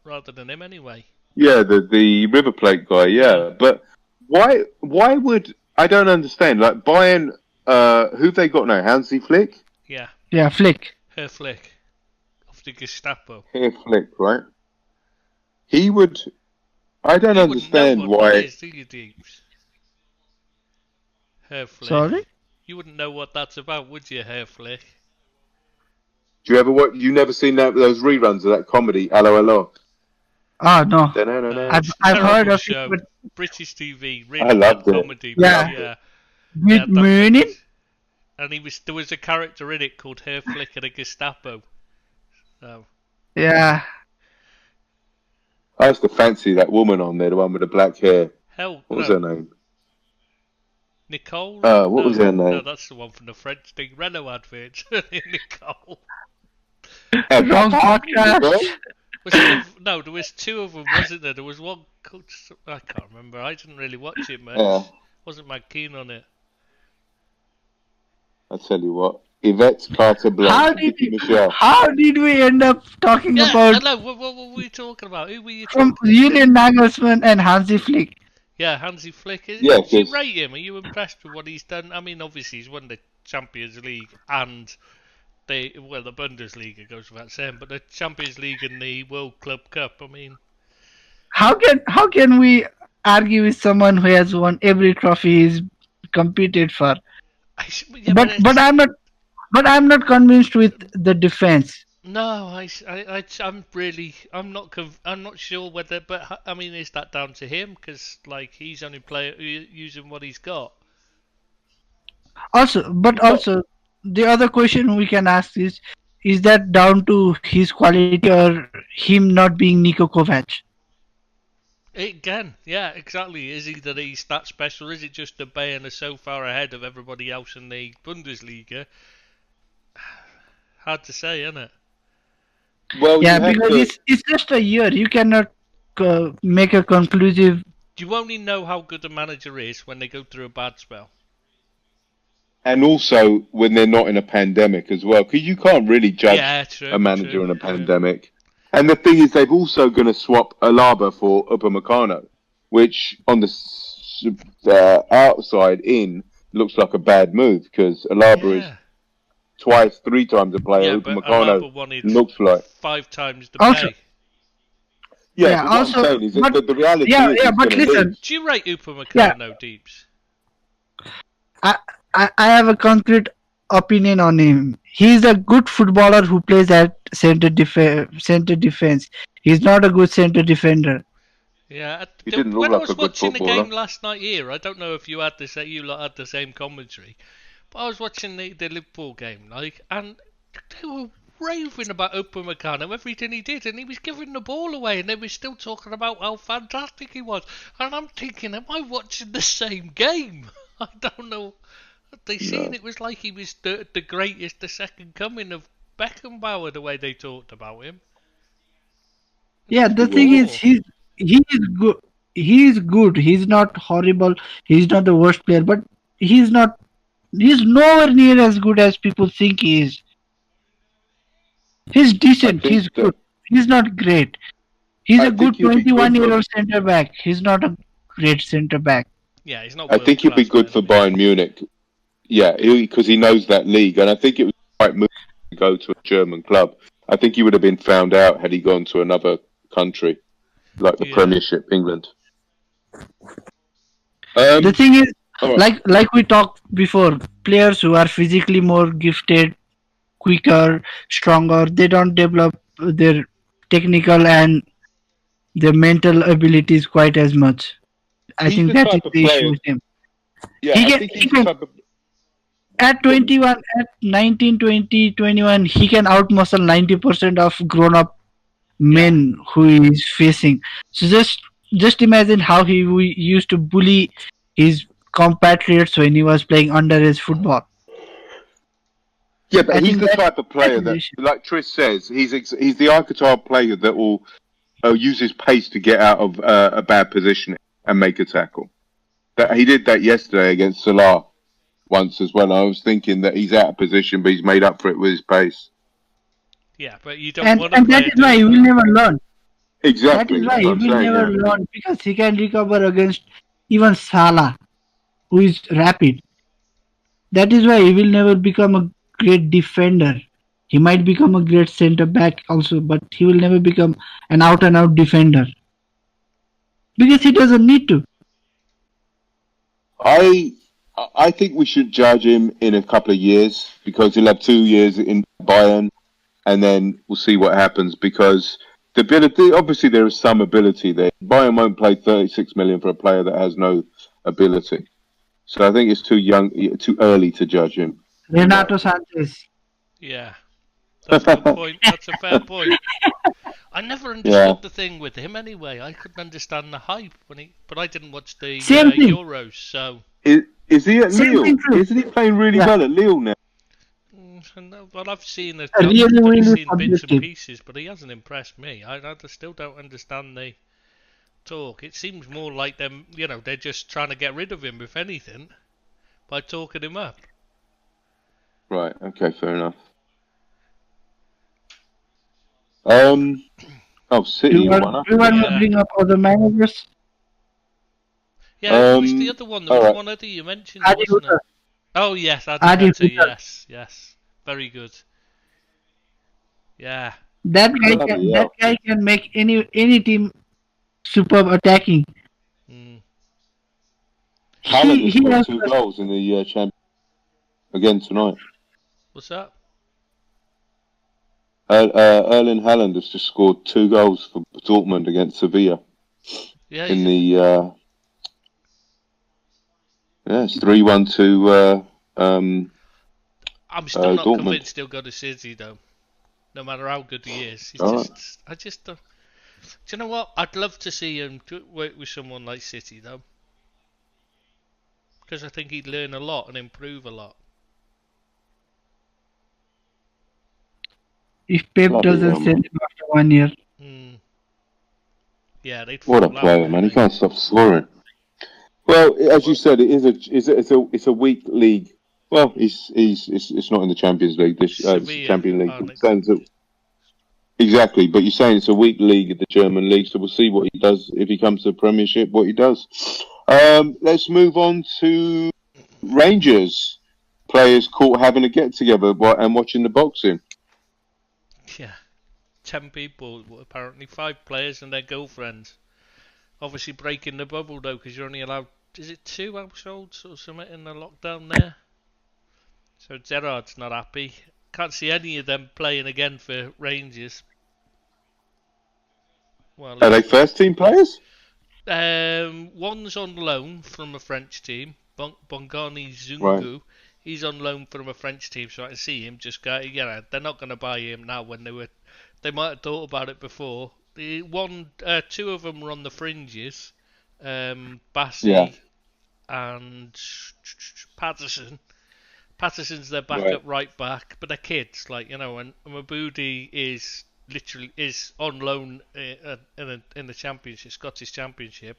rather than him anyway. Yeah, the River Plate guy. Yeah, but why would I don't understand? Like Bayern, who they got now? Hansi Flick. Yeah, Flick. Herr Flick of the Gestapo. Herr Flick, right? He would. I don't understand know what why. that is, do you, Deeps? Herr Flick. Sorry? You wouldn't know what that's about, would you, Herr Flick? Do you ever watch? You never seen those reruns of that comedy? Hello, hello. Oh no. I've heard of show. it, but British TV, I really loved bad it. comedy. Yeah. Yeah, Munich? And there was a character in it called Herr Flick at a Gestapo. So. Yeah. I used to fancy that woman on there, the one with the black hair. What was her name? Nicole? What was her name? No, that's the one from the French thing. Renault advert. Nicole. Wrong podcast. No, there was two of them, wasn't there? There was one called... I can't remember. I didn't really watch it, man. Yeah. Wasn't mad keen on it. I'll tell you what. Yvette Carter Blanc. How did we end up talking about... No, what were we talking about? Who were you From talking about? Julian Nagelsmann and Hansi Flick. Yeah, Hansi Flick. Yeah, do you rate him? Are you impressed with what he's done? I mean, obviously he's won the Champions League and the Bundesliga goes without saying, but the Champions League and the World Club Cup. I mean, how can we argue with someone who has won every trophy he's competed for? But I'm not convinced with the defense. No, I'm not sure whether, but I mean, is that down to him? Because like he's only using what he's got. Also, the other question we can ask is that down to his quality or him not being Niko Kovac? Again, yeah, exactly. Is he that he's that special? Is it just that Bayern are so far ahead of everybody else in the Bundesliga? Hard to say, isn't it? Well, yeah, because it's just a year. You cannot make a conclusive. You only know how good a manager is when they go through a bad spell. And also when they're not in a pandemic as well, because you can't really judge a manager in a pandemic. And the thing is, they're also going to swap Alaba for Upamecano, which on the outside in looks like a bad move because Alaba is twice, 3 times the player. Upamecano looks like 5 times the pay. Yeah, what I'm saying is that the reality is but listen. Do you rate Upamecano, Deeps? I have a concrete opinion on him. He's a good footballer who plays at center defense. He's not a good center defender. Yeah, he didn't look when like I was a good watching footballer. the game last night here, I don't know if you lot had the same commentary, but I was watching the Liverpool game, and they were raving about Upamecano, everything he did, and he was giving the ball away, and they were still talking about how fantastic he was. And I'm thinking, am I watching the same game? I don't know. They seen it was like he was the greatest, the second coming of Beckenbauer, the way they talked about him. Yeah, the thing is, he is good. He is good. He's not horrible. He's not the worst player, but he's not. He's nowhere near as good as people think he is. He's I decent. He's think good. that He's not great. He's I a think good he'll be good for. 21-year-old center back. He's not a great center back. Yeah, he's not I world think he'll be class by good any for means. Bayern Munich. Yeah, because he knows that league, and I think it was the right move to go to a German club. I think he would have been found out had he gone to another country like the Yeah, Premiership, England. The thing is, All right. like we talked before, players who are physically more gifted, quicker, stronger, they don't develop their technical and their mental abilities quite as much. I He's think the that is type of the issue player. with him. Yeah, He I can, think he he's the can type of. at Go on. 21, at 19, 20, 21, he can outmuscle 90% of grown-up yeah, men who he is facing. So just imagine how we used to bully his compatriots when he was playing underage football. Yeah, but I he's think the type of that player is the that, issue. like Tris says, he's the archetype player that will use his pace to get out of a bad position and make a tackle. That he did that yesterday against Salah once as well. I was thinking that he's out of position, but he's made up for it with his pace. yeah, but you don't And want a and that player is why he doing will that. never learn. That is Exactly, why that's what he I'm will saying. never Yeah. learn because he can recover against even Salah, who is rapid. That is why he will never become a great defender. He might become a great centre back also, but he will never become an out and out defender because he doesn't need to. I I think we should judge him in a couple of years because he'll have 2 years in Bayern, and then we'll see what happens. Because the ability, obviously, there is some ability there. Bayern won't pay 36 million for a player that has no ability. So I think it's too young, too early to judge him. In my Renato Sanchez. Yeah, that's a good point. That's a fair point. I never yeah, understood the thing with him anyway. I couldn't understand the hype but I didn't watch the Same thing. Euros, so is he at Same Lille? thing too. Isn't he playing really Yeah. well at Lille now? well, I've seen it. I've Really, only really seen bits and subjective. pieces, but he hasn't impressed me. I still don't understand the talk. It seems more like them. They're just trying to get rid of him, if anything, by talking him up. Right. Okay. Fair enough. Oh, Do City you are want, one up do you in the want to Yeah, bring up other managers? yeah. Who was the other one? There All was right. one other you mentioned, Adi wasn't Hutter. there? Oh yes, Adi Adi Hutter. Hutter. Yes, very good. Yeah, Bloody That hell. guy can make any team superb attacking. mm. Haaland has He scored has 2 goals in the champion again tonight. What's that? Erling Haaland has just scored 2 goals for Dortmund against Sevilla Yeah, in the it's 3-1 to I'm still not Dortmund. convinced he'll go to City though. No matter how good he is, All right. I just don't. Do you know what? I'd love to see him work with someone like City though, because I think he'd learn a lot and improve a lot. if Pep Bloody doesn't hell, sell man. him after 1 year. Mm. Yeah, they'd What a fall out, player, wouldn't man. He they? can't stop scoring. Well, as you Well, said, it's a weak league. Well, it's not in the Champions League. It's the Sevilla Champions League. are But you're saying exactly, but you're saying it's a weak league, the German league. So we'll see what he does if he comes to the Premiership. What he does. Let's move on to Rangers players caught having a get together and watching the boxing. yeah, 10 people, apparently 5 players and their girlfriends. Obviously breaking the bubble though, because you're only allowed. Is it 2 households or something in the lockdown there? So Gerrard's not happy. Can't see any of them playing again for Rangers. Well, Are they first team players? one's on loan from a French team, Bongani Right. Zungu. He's on loan from a French team, so I can see him just go. Yeah, they're not going to buy him now. When they might have thought about it before. Two of them were on the fringes. Bassi Yeah. and Patterson. Patterson's their Right. backup right back, but they're kids, and Mabudi is literally is on loan in the Championship, Scottish Championship,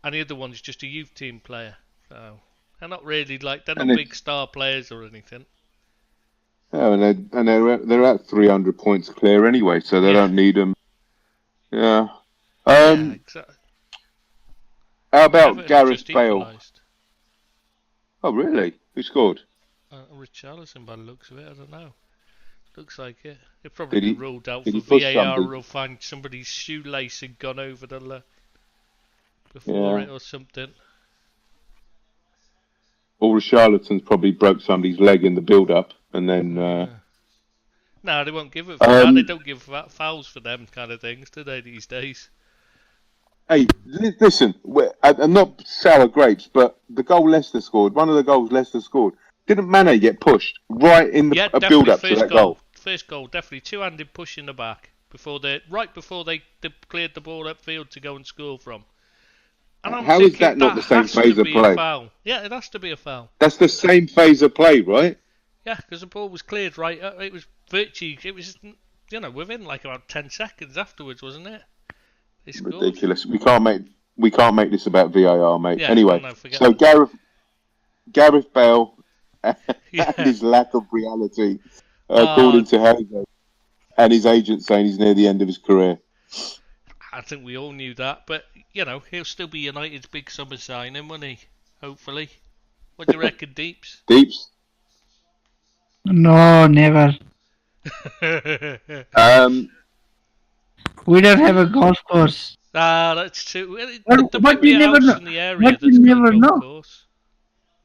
and the other one's just a youth team player. So they're not really they're And not big star players or anything. yeah, and they're at 300 points clear anyway, so they don't need them. Yeah. Yeah, exactly. How about Everton have Gareth just Bale? equalised. Oh, really? Who scored? Richarlison, by the looks of it, I don't know. Looks like it. It'll probably Did be he? ruled out Did for he push VAR, somebody? or find somebody's shoelace had gone over before it or something. Or Richarlison's probably broke somebody's leg in the build-up, and then. No, they won't give it for that. They don't give fouls for them kind of things, do they, these days? Hey, listen, I'm not sour grapes, but the goal Leicester scored, one of the goals Leicester scored, didn't Mane get pushed right in the build-up to that goal? First goal, definitely two-handed push in the back before they cleared the ball upfield to go and score from. And I'm How thinking, is that not the same has phase to of be play? a foul. Yeah, it has to be a foul. That's the same phase of play, right? Yeah, because the ball was cleared right. It was virtually. It was within like about 10 seconds afterwards, wasn't it? They scored. Ridiculous. We can't make this about VAR, mate. Yeah, anyway, so that. Gareth Bale and his lack of reality, according to Jose, and his agent saying he's near the end of his career. I think we all knew that, but he'll still be United's big summer signing, won't he? Hopefully. What do you reckon, Deeps? Deeps? No, never. We don't have a golf course. That's true. But you never know. In the area that's got a golf course.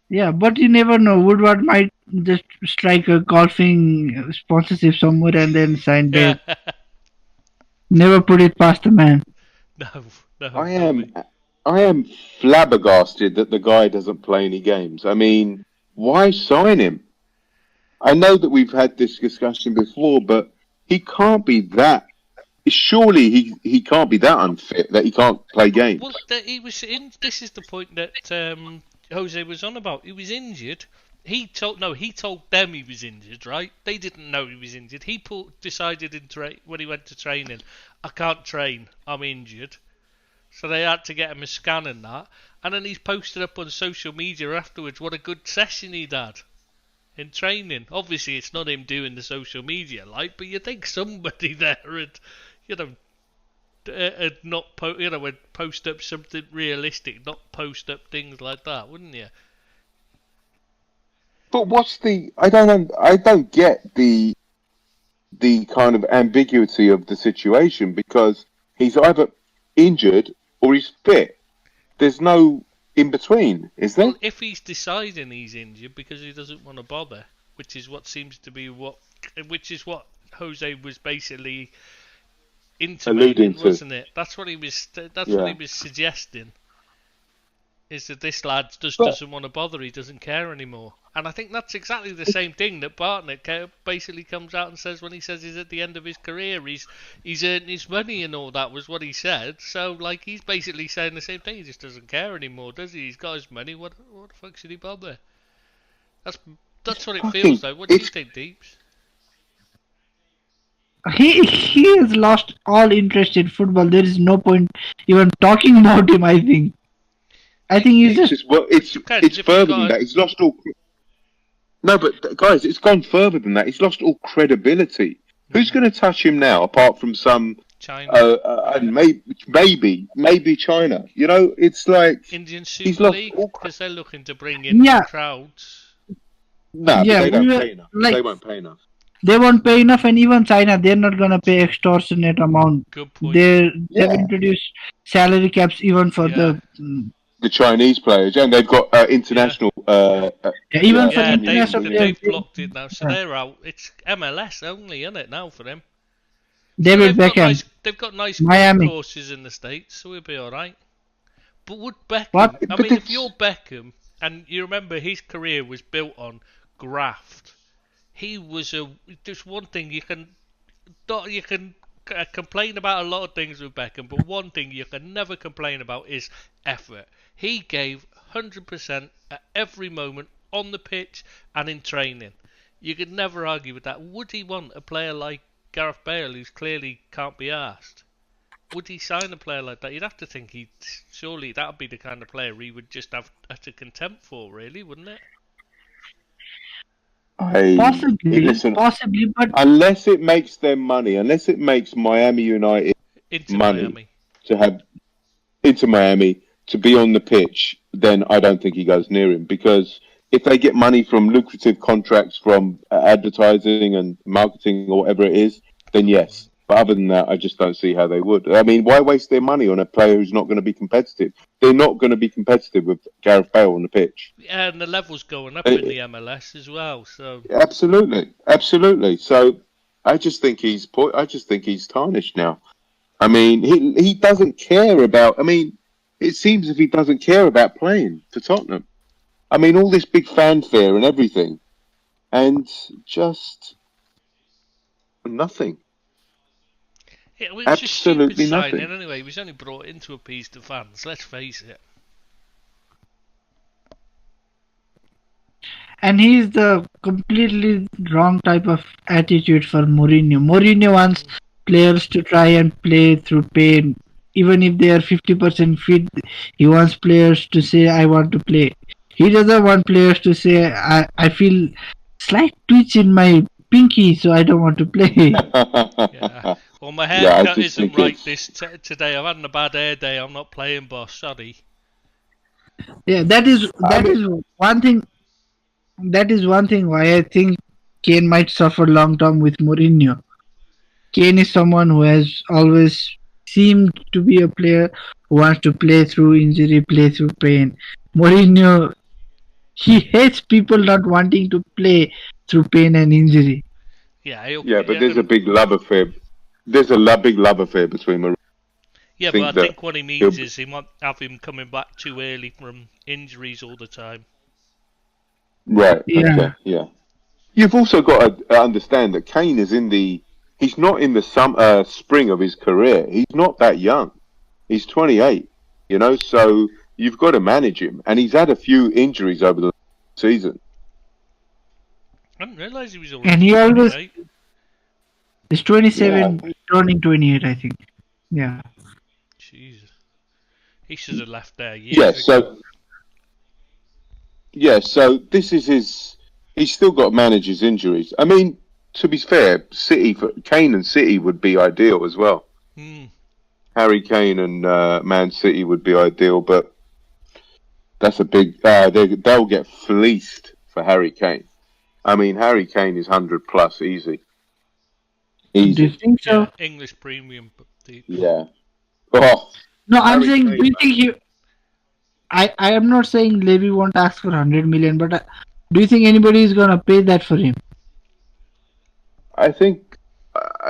Yeah, but you never know. Woodward might just strike a golfing sponsorship somewhere and then sign there. Never put it past the man. No. I am flabbergasted that the guy doesn't play any games. I mean, why sign him? I know that we've had this discussion before, but he can't be that. Surely he can't be that unfit that he can't play games. Well, he was in. This is the point that Jose was on about. He was injured. He told them he was injured, right? They didn't know he was injured. He decided when he went to training, I can't train, I'm injured. So they had to get him a scan and that. And then he's posted up on social media afterwards what a good session he'd had in training. Obviously, it's not him doing the social media, but you think somebody there had not would post up something realistic, not post up things like that, wouldn't you? But I don't get the kind of ambiguity of the situation, because he's either injured or he's fit. There's no in between, is there? Well, if he's deciding he's injured because he doesn't want to bother, which is what Jose was basically intimating, wasn't it? That's what he was. What he was suggesting. Is that this lad doesn't want to bother? He doesn't care anymore. And I think that's exactly the same thing that Bartlett basically comes out and says when he says he's at the end of his career. He's earned his money and all that was what he said. So he's basically saying the same thing. He just doesn't care anymore, does he? He's got his money. What the fuck should he bother? That's what it feels like. What do you think, Deeps? He has lost all interest in football. There is no point even talking about him, I think. I think he's it's further than that. He's lost all. No, but guys, it's gone further than that. He's lost all credibility. Who's going to touch him now, apart from some China and maybe China? It's like Indian Super League, because they're looking to bring in crowds. No, but they don't pay enough. They won't pay enough. They won't pay enough, and even China, they're not going to pay extortionate amount. Good point. They've introduced salary caps even for the Chinese players, and they've got international. Even for international players, they've blocked it now, so they're out. It's MLS only, isn't it, now for them? David Beckham. They've got nice Miami courses in the States, so we'll be all right. But would Beckham? If you're Beckham, and you remember his career was built on graft. He was there's one thing you can complain about a lot of things with Beckham, but one thing you can never complain about is effort. He gave 100% at every moment on the pitch and in training. You could never argue with that. Would he want a player like Gareth Bale, who's clearly can't be asked, would he sign a player like that? You'd have to think surely that'd be the kind of player he would just have utter contempt for, really, wouldn't it? Possibly, but unless it makes them money, unless it makes Miami United Into money Miami. to have into Miami to be on the pitch, then I don't think he goes near him, because if they get money from lucrative contracts from advertising and marketing or whatever it is, then yes. But other than that, I just don't see how they would. I mean, why waste their money on a player who's not going to be competitive? They're not going to be competitive with Gareth Bale on the pitch. Yeah, and the level's going up in the MLS as well. So absolutely. So I just think he's tarnished now. I mean, he doesn't care about. I mean, it seems as if he doesn't care about playing for Tottenham. I mean, all this big fanfare and everything, and just nothing. Yeah, well, absolutely just stupid nothing. Signing anyway. He was only brought in to appease the fans. Let's face it. And he's the completely wrong type of attitude for Mourinho. Mourinho wants players to try and play through pain. Even if they are 50% fit, he wants players to say, I want to play. He doesn't want players to say, I feel slight twitch in my pinky, so I don't want to play. Yeah. Well, my haircut isn't right today. I've had a bad hair day. I'm not playing, boss. Sorry. Yeah, that is one thing. That is one thing why I think Kane might suffer long term with Mourinho. Kane is someone who has always seemed to be a player who wants to play through injury, play through pain. Mourinho, he hates people not wanting to play through pain and injury. Yeah, but there's a big love affair. There's a big love affair between Mourinho. Yeah, but I think what he means is he might have him coming back too early from injuries all the time. Right. Yeah. Okay, yeah. You've also got to understand that Kane is he's not in the spring of his career. He's not that young. He's 28, so you've got to manage him. And he's had a few injuries over the season. I didn't realise he was already And he 28. always... He's 27, turning 28, I think. Yeah. Jesus. He should have left there years ago. So this is he's still got to manage his injuries. I mean, to be fair, Kane and City would be ideal as well. Harry Kane and Man City would be ideal, but that's a big... they'll get fleeced for Harry Kane. I mean, Harry Kane is 100 plus easy. Do you think so? Yeah, English premium. Yeah. Oh, no, I'm saying, do you think he... I am not saying Levy won't ask for 100 million, but do you think anybody is going to pay that for him? I think...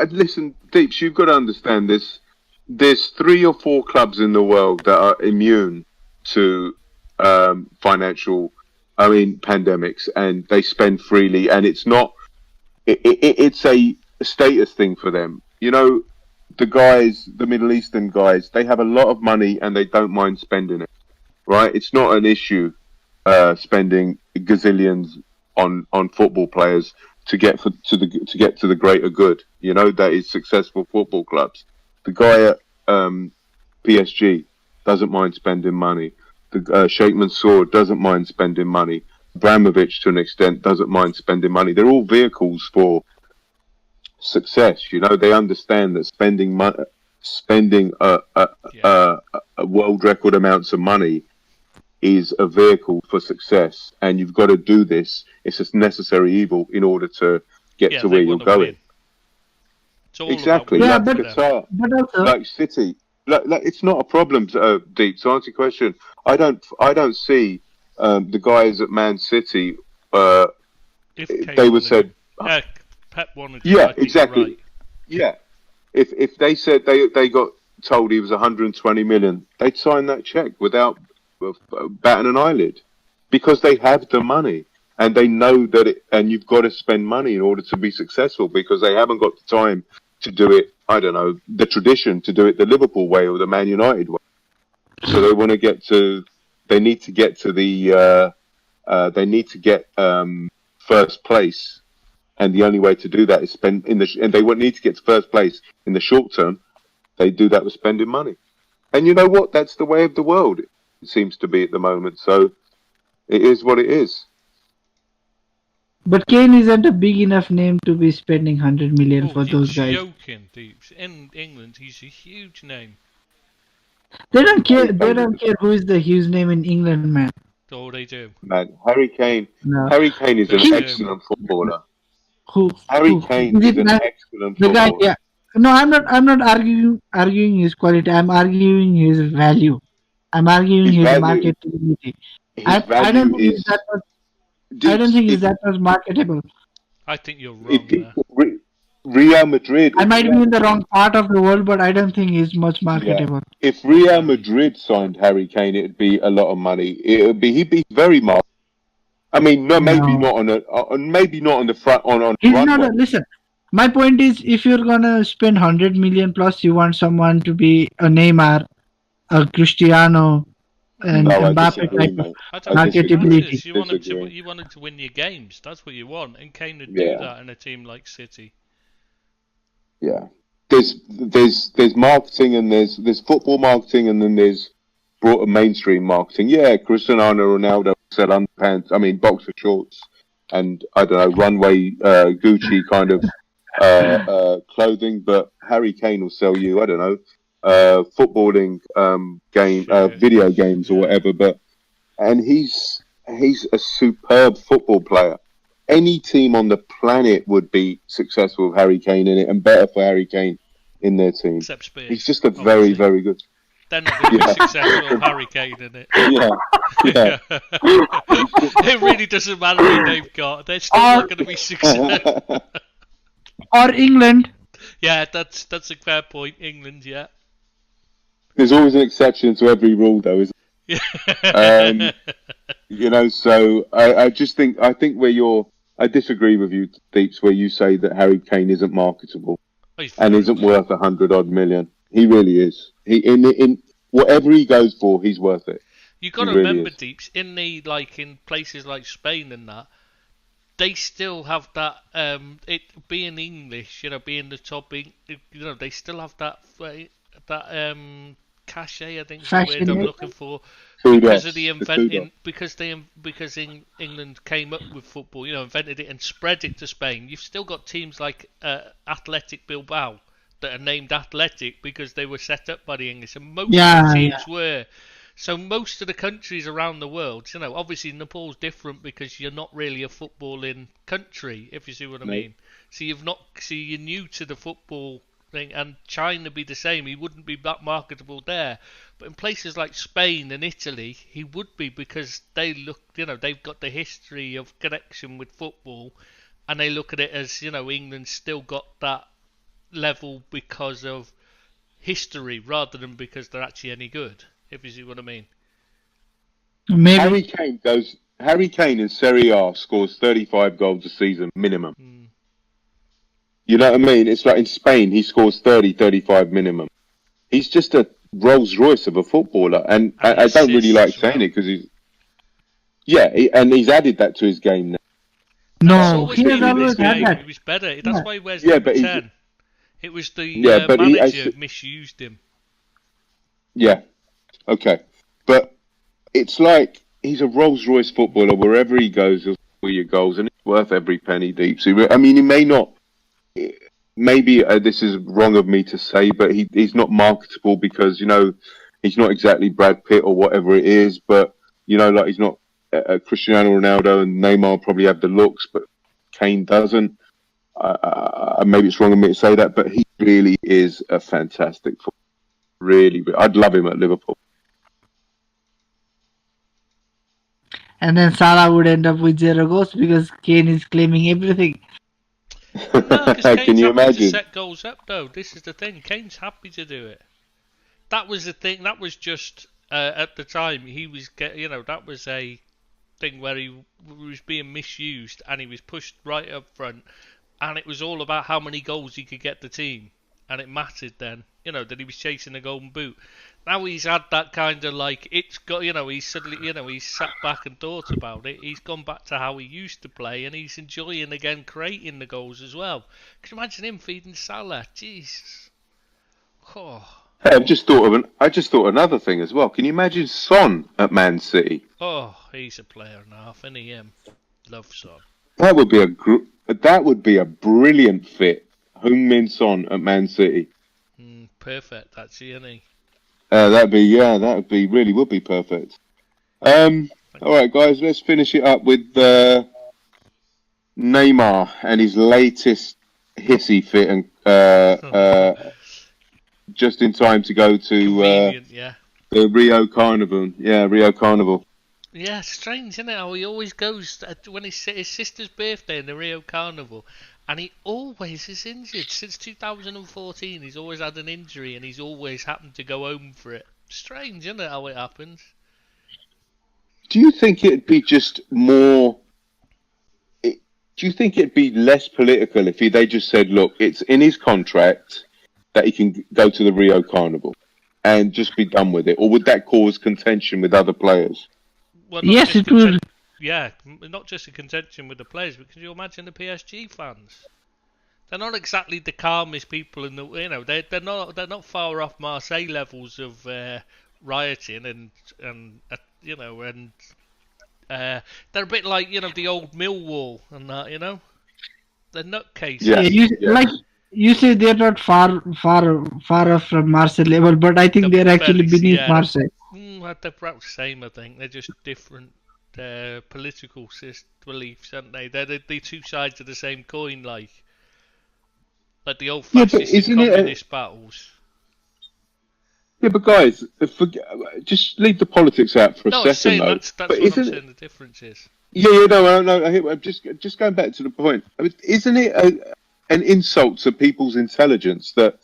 listen, Deeps, you've got to understand this. There's 3 or 4 clubs in the world that are immune to pandemics, and they spend freely, and it's not... It's a status thing for them. The guys, the Middle Eastern guys, they have a lot of money and they don't mind spending it. Right? It's not an issue spending gazillions on football players to get to the greater good. That is successful football clubs. The guy at PSG doesn't mind spending money. The Sheikh Mansour doesn't mind spending money. Abramovich, to an extent, doesn't mind spending money. They're all vehicles for success. They understand that spending a world record amounts of money is a vehicle for success, and you've got to do this. It's a necessary evil in order to get to where you're going. Exactly. Like Qatar, but also, like City. Like it's not a problem, Deep. To answer your question, I don't see the guys at Man City. They were said. Pep wanted. Yeah, exactly. Right. Yeah, if they said they got told he was 120 million, they'd sign that check without batting an eyelid, because they have the money and they know that and you've got to spend money in order to be successful, because they haven't got the time to do it. I don't know, the tradition to do it the Liverpool way or the Man United way. So they want to get to. They need to get to the. They need to get first place And the only way to do that is spend and they won't need to get to first place in the short term. They do that with spending money. And you know what? That's the way of the world. It seems to be at the moment. So it is what it is. But Kane isn't a big enough name to be spending 100 million Oh, for you're those guys. joking, Deeps. In England, he's a huge name. They don't care. They don't care who is the huge name in England, man. Oh, they do. Man, Harry Kane. No. Harry Kane is They an do. excellent footballer. Who? Harry Kane Is is it an not- excellent the guy? footballer. Yeah. No, I'm not. I'm not arguing his quality. I'm arguing his value. I'm arguing His his value. marketability. His I don't value think is. that was. I Dude, don't think he's that much marketable. I think you're if wrong there. people, Real Madrid. I if might be Real in the Madrid- wrong part of the world, but I don't think he's much marketable. If Real Madrid signed Harry Kane, it'd be a lot of money. He'd be very marketable. I mean, no, maybe No. not maybe not on the front on He's the not. runway. Listen, my point is, if you're gonna spend 100 million plus, you want someone to be a Neymar, a Cristiano, and No, I Mbappe disagree, type of mate. I I don't think it marketability. matters. You want him to. disagree. You want him to win your games. That's what you want, and Kane would Yeah. do that in a team like City. Yeah, there's marketing and there's football marketing and then there's broader mainstream marketing. Yeah, Cristiano Ronaldo sell underpants. I mean, boxer shorts and I don't know runway Gucci kind of clothing. But Harry Kane will sell you I don't know footballing video games or whatever. And he's a superb football player. Any team on the planet would be successful with Harry Kane in it, and better for Harry Kane in their team. Except Spurs. He's just a very, very good. They're not going to be successful with Harry Kane in it. Yeah. It really doesn't matter who they've got. They're still not going to be successful. Or England. Yeah, that's a fair point. England, yeah. There's always an exception to every rule, though, isn't there? So I think where I disagree with you, Deeps, where you say that Harry Kane isn't marketable and isn't worth 100-odd million. He really is. In whatever he goes for, he's worth it. You got to remember, Deeps, in places like Spain and that, they still have that. It being English, being the top, they still have that cachet. I think is the word I'm looking for. Because of because England came up with football, invented it and spread it to Spain. You've still got teams like Athletic Bilbao that are named Athletic because they were set up by the English, and most of the teams were. So most of the countries around the world, obviously Nepal's different because you're not really a footballing country, if you see what I mean. So you're new to the football thing, and China be the same. He wouldn't be that marketable there. But in places like Spain and Italy, he would be because they look, they've got the history of connection with football, and they look at it as, England's still got that level because of history rather than because they're actually any good, if you see what I mean. Maybe. Harry Kane in Serie A scores 35 goals a season minimum. You know what I mean? It's like in Spain, he scores 30, 35 minimum. He's just a Rolls Royce of a footballer, and I don't really like saying it because he's added that to his game now. No, he has always had that. He was better. That's why he wears 10. It was the manager misused him. Yeah, okay, but it's like he's a Rolls Royce footballer. Wherever he goes, he'll score your goals, and it's worth every penny, Deep. So, I mean, he may not. Maybe this is wrong of me to say, but he's not marketable because he's not exactly Brad Pitt or whatever it is. But like he's not Cristiano Ronaldo and Neymar probably have the looks, but Kane doesn't. Maybe it's wrong of me to say that, but he really is a fantastic footballer. Really, I'd love him at Liverpool. And then Salah would end up with 0 goals because Kane is claiming everything. No, because Kane's Can you happy imagine? to set goals up, though. This is the thing. Kane's happy to do it. That was the thing. That was just at the time he was that was a thing where he was being misused and he was pushed right up front, and it was all about how many goals he could get the team. and it mattered then. That he was chasing a golden boot. Now he's had that kind of like, it's got, he's suddenly, he's sat back and thought about it. He's gone back to how he used to play, and he's enjoying again creating the goals as well. Can you imagine him feeding Salah? Jeez. Oh. Hey, I just thought another thing as well. Can you imagine Son at Man City? Oh, he's a player and a half, isn't he? Love Son. That would be a brilliant fit. Heung-min Son at Man City. Perfect, actually, isn't he? Would be perfect. All right, guys, let's finish it up with Neymar and his latest hissy fit, and just in time to go to the Rio Carnival. Yeah, Rio Carnival. Yeah, strange, isn't it? How he always goes when his sister's birthday in the Rio Carnival, and he always is injured. Since 2014, he's always had an injury, and he's always happened to go home for it. Strange, isn't it, how it happens? Do you think it'd be just more... Do you think it'd be less political if they just said, look, it's in his contract that he can go to the Rio Carnival and just be done with it? Or would that cause contention with other players? Well, yes, it would. Yeah, not just a contention with the players, but can you imagine the PSG fans? They're not exactly the calmest people in the. They're not far off Marseille levels of rioting and they're a bit like the old Millwall and that. They're nutcases. Yeah, you say they're not far off from Marseille level, but I think they're actually beneath Marseille. They're perhaps the same, I think. They're just different political beliefs, aren't they? They're the two sides of the same coin, like the old fascist and communist battles. Yeah, but guys, just leave the politics out for a second. Saying though. That's what I'm saying the difference is. I'm just going back to the point. I mean, isn't it an insult to people's intelligence that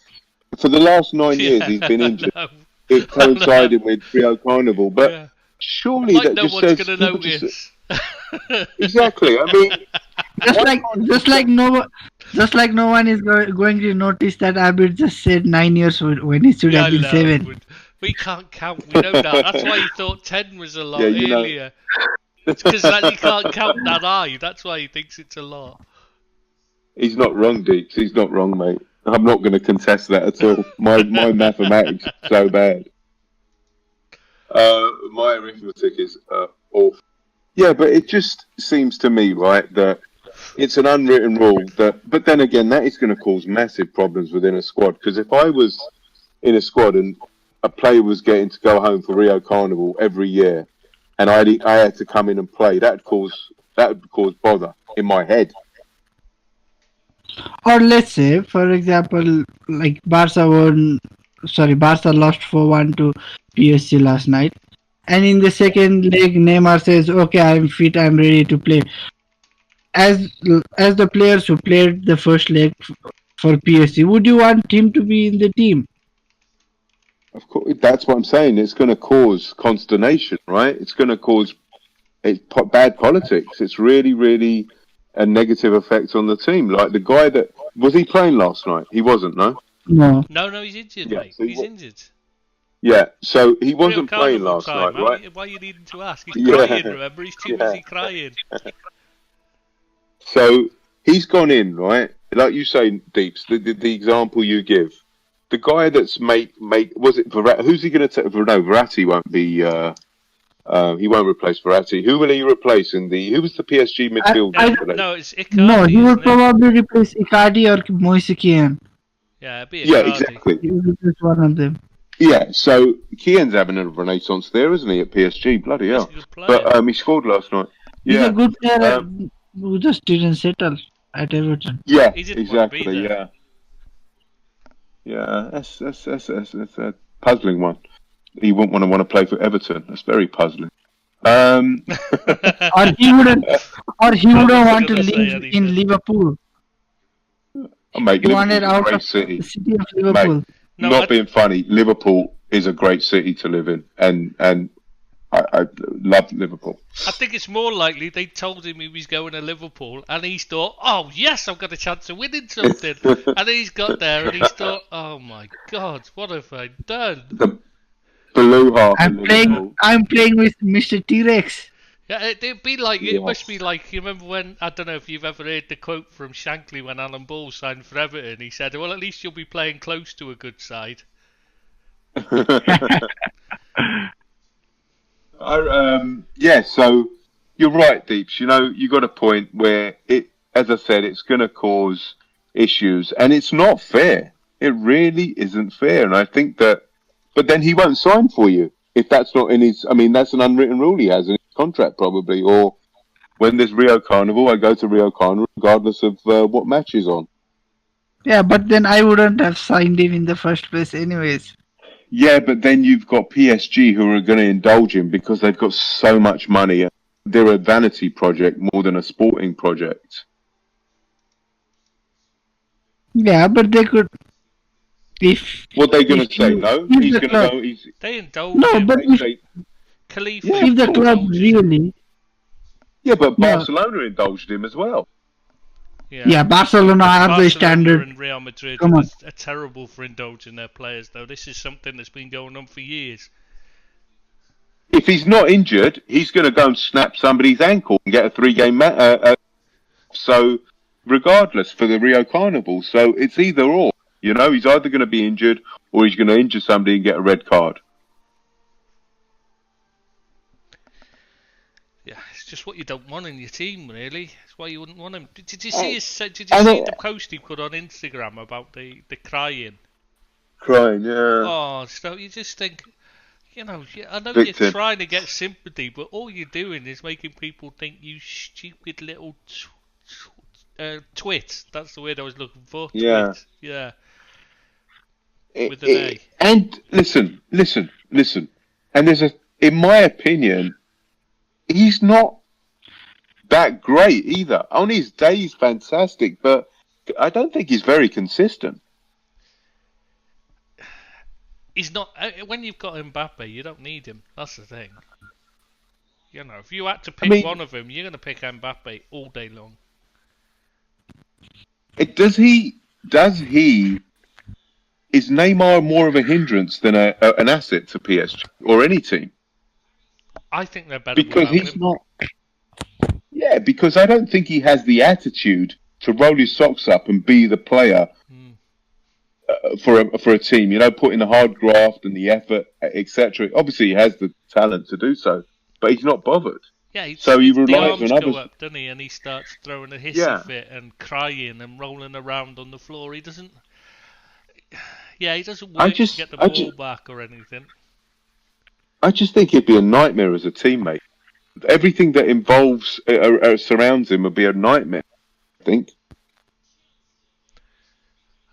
for the last 9 years he's been injured? It coincided with Rio Carnival, but surely like that no just one's says... going to notice. Exactly. I mean... Just like no one is going to notice that Abid just said 9 years when it should have been 7. We can't count. We know that. That's why he thought 10 was a lot earlier. It's because he can't count that high. That's why he thinks it's a lot. He's not wrong, Deeks. He's not wrong, mate. I'm not going to contest that at all. My mathematics is so bad. My arithmetic is awful. Yeah, but it just seems to me, right, that it's an unwritten rule that... But then again, that is going to cause massive problems within a squad. Because if I was in a squad and a player was getting to go home for Rio Carnival every year, and I had to come in and play, that would cause bother in my head. Or let's say, for example, like Barca lost 4-1 to PSG last night. And in the second leg, Neymar says, okay, I'm fit, I'm ready to play. As the players who played the first leg for PSG, would you want him to be in the team? Of course, that's what I'm saying. It's going to cause consternation, right? It's going to cause bad politics. It's really, really a negative effect on the team. Like the guy that... Was he playing last night? He wasn't, no? No, he's injured, mate. So he's injured. Yeah, so he wasn't playing last night, right? Why are you needing to ask? He's crying, remember? He's too busy crying. So he's gone in, right? Like you say, Deeps, the example you give. The guy that's was it Verratti? Who's he going to take? No, Verratti won't be. He won't replace Verratti. Who will he replace in the? Who was the PSG midfielder? No, it's Icardi. No, he will probably replace Icardi or Moise Kean. Yeah, it'd be Icardi. Yeah, exactly. He will replace one of them. Yeah, so Kean's having a renaissance there, isn't he, at PSG? Bloody hell. But he scored last night. He's a good player who just didn't settle at Everton. Yeah, exactly, yeah. Yeah, that's a puzzling one. He wouldn't want to play for Everton. That's very puzzling. Or he wouldn't want to live in Liverpool. Mate, he wanted out of city. The city of Liverpool. Mate, being funny, Liverpool is a great city to live in, and I love Liverpool. I think it's more likely they told him he was going to Liverpool and he's thought, oh yes, I've got a chance of winning something. And he's got there and he's thought, oh my God, what have I done? The blue half of Liverpool. I'm playing with Mr. T-Rex. Yeah, it'd be like, it must be like, you remember when, I don't know if you've ever heard the quote from Shankly when Alan Ball signed for Everton, he said, well, at least you'll be playing close to a good side. Yeah, so you're right, Deeps. You know, you got a point where it, as I said, it's going to cause issues, and it's not fair. It really isn't fair, and I think that. But then he won't sign for you if that's not in his. I mean, that's an unwritten rule he has in his contract, probably. Or when there's Rio Carnival, I go to Rio Carnival regardless of what match is on. Yeah, but then I wouldn't have signed him in the first place, anyways. Yeah, but then you've got PSG who are going to indulge him because they've got so much money. They're a vanity project more than a sporting project. Yeah, but they could. If what they're going to say? No, he's going to go. They indulge no, him. but Khalifa. Yeah, if the club really. Yeah, but Barcelona indulged him as well. Yeah, Barcelona are the standard. And Real Madrid are terrible for indulging their players, though. This is something that's been going on for years. If he's not injured, he's going to go and snap somebody's ankle and get a 3-game so regardless for the Rio Carnival. So it's either or. You know, he's either going to be injured or he's going to injure somebody and get a red card. Yeah, it's just what you don't want in your team, really. That's why you wouldn't want him. Did you see the post he put on Instagram about the crying? Crying, yeah. Oh, so you just think, you know, I know Victim. You're trying to get sympathy, but all you're doing is making people think you stupid little twit. That's the word I was looking for. Yeah. Twit. Yeah. With an A. And listen. And there's in my opinion, he's not that great either. On his day, he's fantastic, but I don't think he's very consistent. He's not. When you've got Mbappe, you don't need him. That's the thing. You know, if you had to pick one of them, you're going to pick Mbappe all day long. Does he? Is Neymar more of a hindrance than an asset to PSG or any team? I think they're better because he's him. not. Yeah, because I don't think he has the attitude to roll his socks up and be the player for a team. You know, put in the hard graft and the effort, etc. Obviously, he has the talent to do so, but he's not bothered. Yeah, so he relies on others. Go up, doesn't he? And he starts throwing a hissy fit and crying and rolling around on the floor. He doesn't. Yeah, he doesn't work to get the ball back or anything. I just think he'd be a nightmare as a teammate. Everything that involves surrounds him would be a nightmare, I think.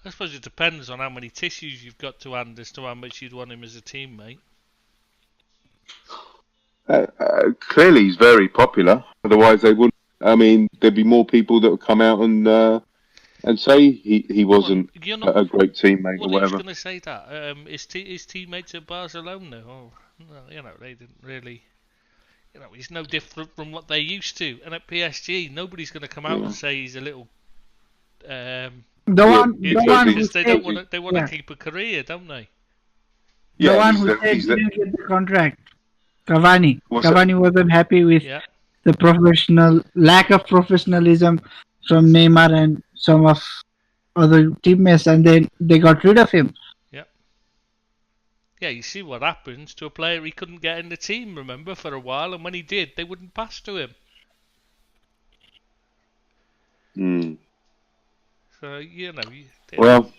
I suppose it depends on how many tissues you've got to hand as to how much you'd want him as a teammate. Clearly, he's very popular. Otherwise, they wouldn't. I mean, there'd be more people that would come out and say he wasn't a great teammate or whatever. I was going to say that. His teammates at Barcelona, you know, they didn't really. You know, he's no different from what they're used to. And at PSG, nobody's going to come out and say he's a little. The one who they want to keep a career, don't they? The one who said he didn't get the contract, Cavani. Cavani wasn't happy with the lack of professionalism from Neymar and some of other teammates, and then they got rid of him. Yeah, you see what happens to a player he couldn't get in the team, remember, for a while, and when he did, they wouldn't pass to him. So, you know...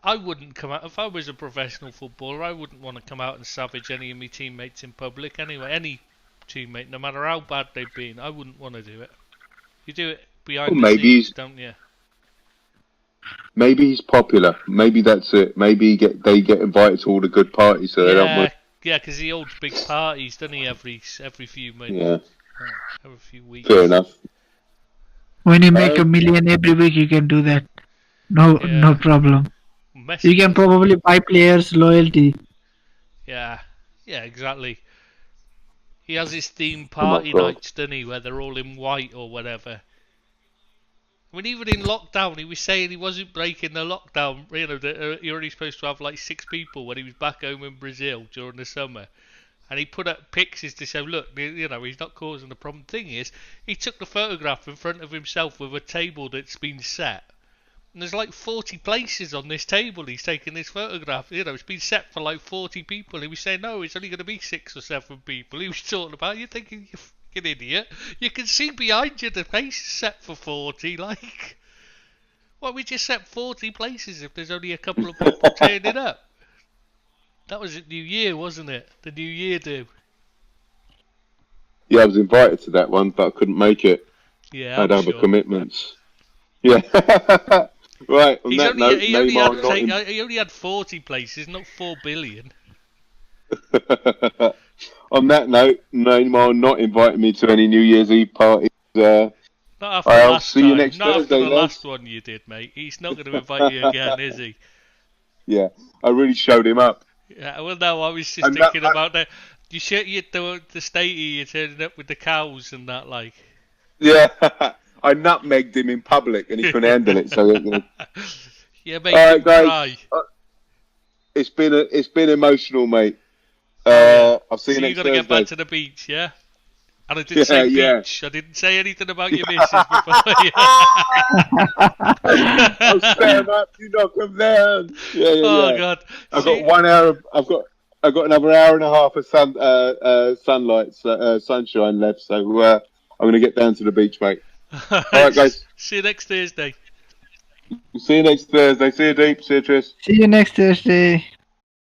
I wouldn't come out... If I was a professional footballer, I wouldn't want to come out and savage any of my teammates in public anyway. Any teammate, no matter how bad they've been, I wouldn't want to do it. You do it behind the scenes, don't you? Maybe he's popular. Maybe that's it. Maybe they get invited to all the good parties, so they don't want. Yeah, because he holds big parties, doesn't he? Every few months. Yeah. Every few weeks. Fair enough. When you make $1 million every week, you can do that. No problem. You can probably buy players' loyalty. Yeah, exactly. He has his themed Oh my party God. nights, doesn't he, where they're all in white or whatever. I mean, even in lockdown, he was saying he wasn't breaking the lockdown. You know, that you're only supposed to have like 6 people when he was back home in Brazil during the summer. And he put up pictures to show, look, you know, he's not causing the problem. Thing is, he took the photograph in front of himself with a table that's been set. And there's like 40 places on this table he's taking this photograph. You know, it's been set for like 40 people. He was saying, no, it's only going to be 6 or 7 people. He was talking about, you're thinking, you fucking idiot. You can see behind you the place is set for 40. Like, well, we just set 40 places if there's only a couple of people turning up. That was at New Year, wasn't it? The New Year do. Yeah, I was invited to that one, but I couldn't make it. Yeah, I had I'm other sure. commitments. Yeah. Right, on that note, he only had 40 places, not 4 billion. On that note, Neymar not inviting me to any New Year's Eve parties. Not after I'll last see time. you next Not Thursday, after the lads. last one you did, mate. He's not going to invite you again, is he? Yeah, I really showed him up. Yeah, well, no, I was just And thinking that- about the statey you turning up with the cows and that, like. Yeah, I nutmegged him in public and he couldn't handle it. So Yeah, mate, all right, you guys. cry. It's been emotional, mate. Yeah. I'll see you So next you got to Thursday. get back to the beach, yeah? And I did say Yeah. beach. I didn't say anything about your missus before. I'll set him up. You knock him down. Yeah. Oh God! I've got 1 hour. I've got another hour and a half of sunlight, sunshine left. So I'm going to get down to the beach, mate. All right, guys. See you next Thursday. See you next Thursday. See you, Deep. See you, Tris. See you next Thursday.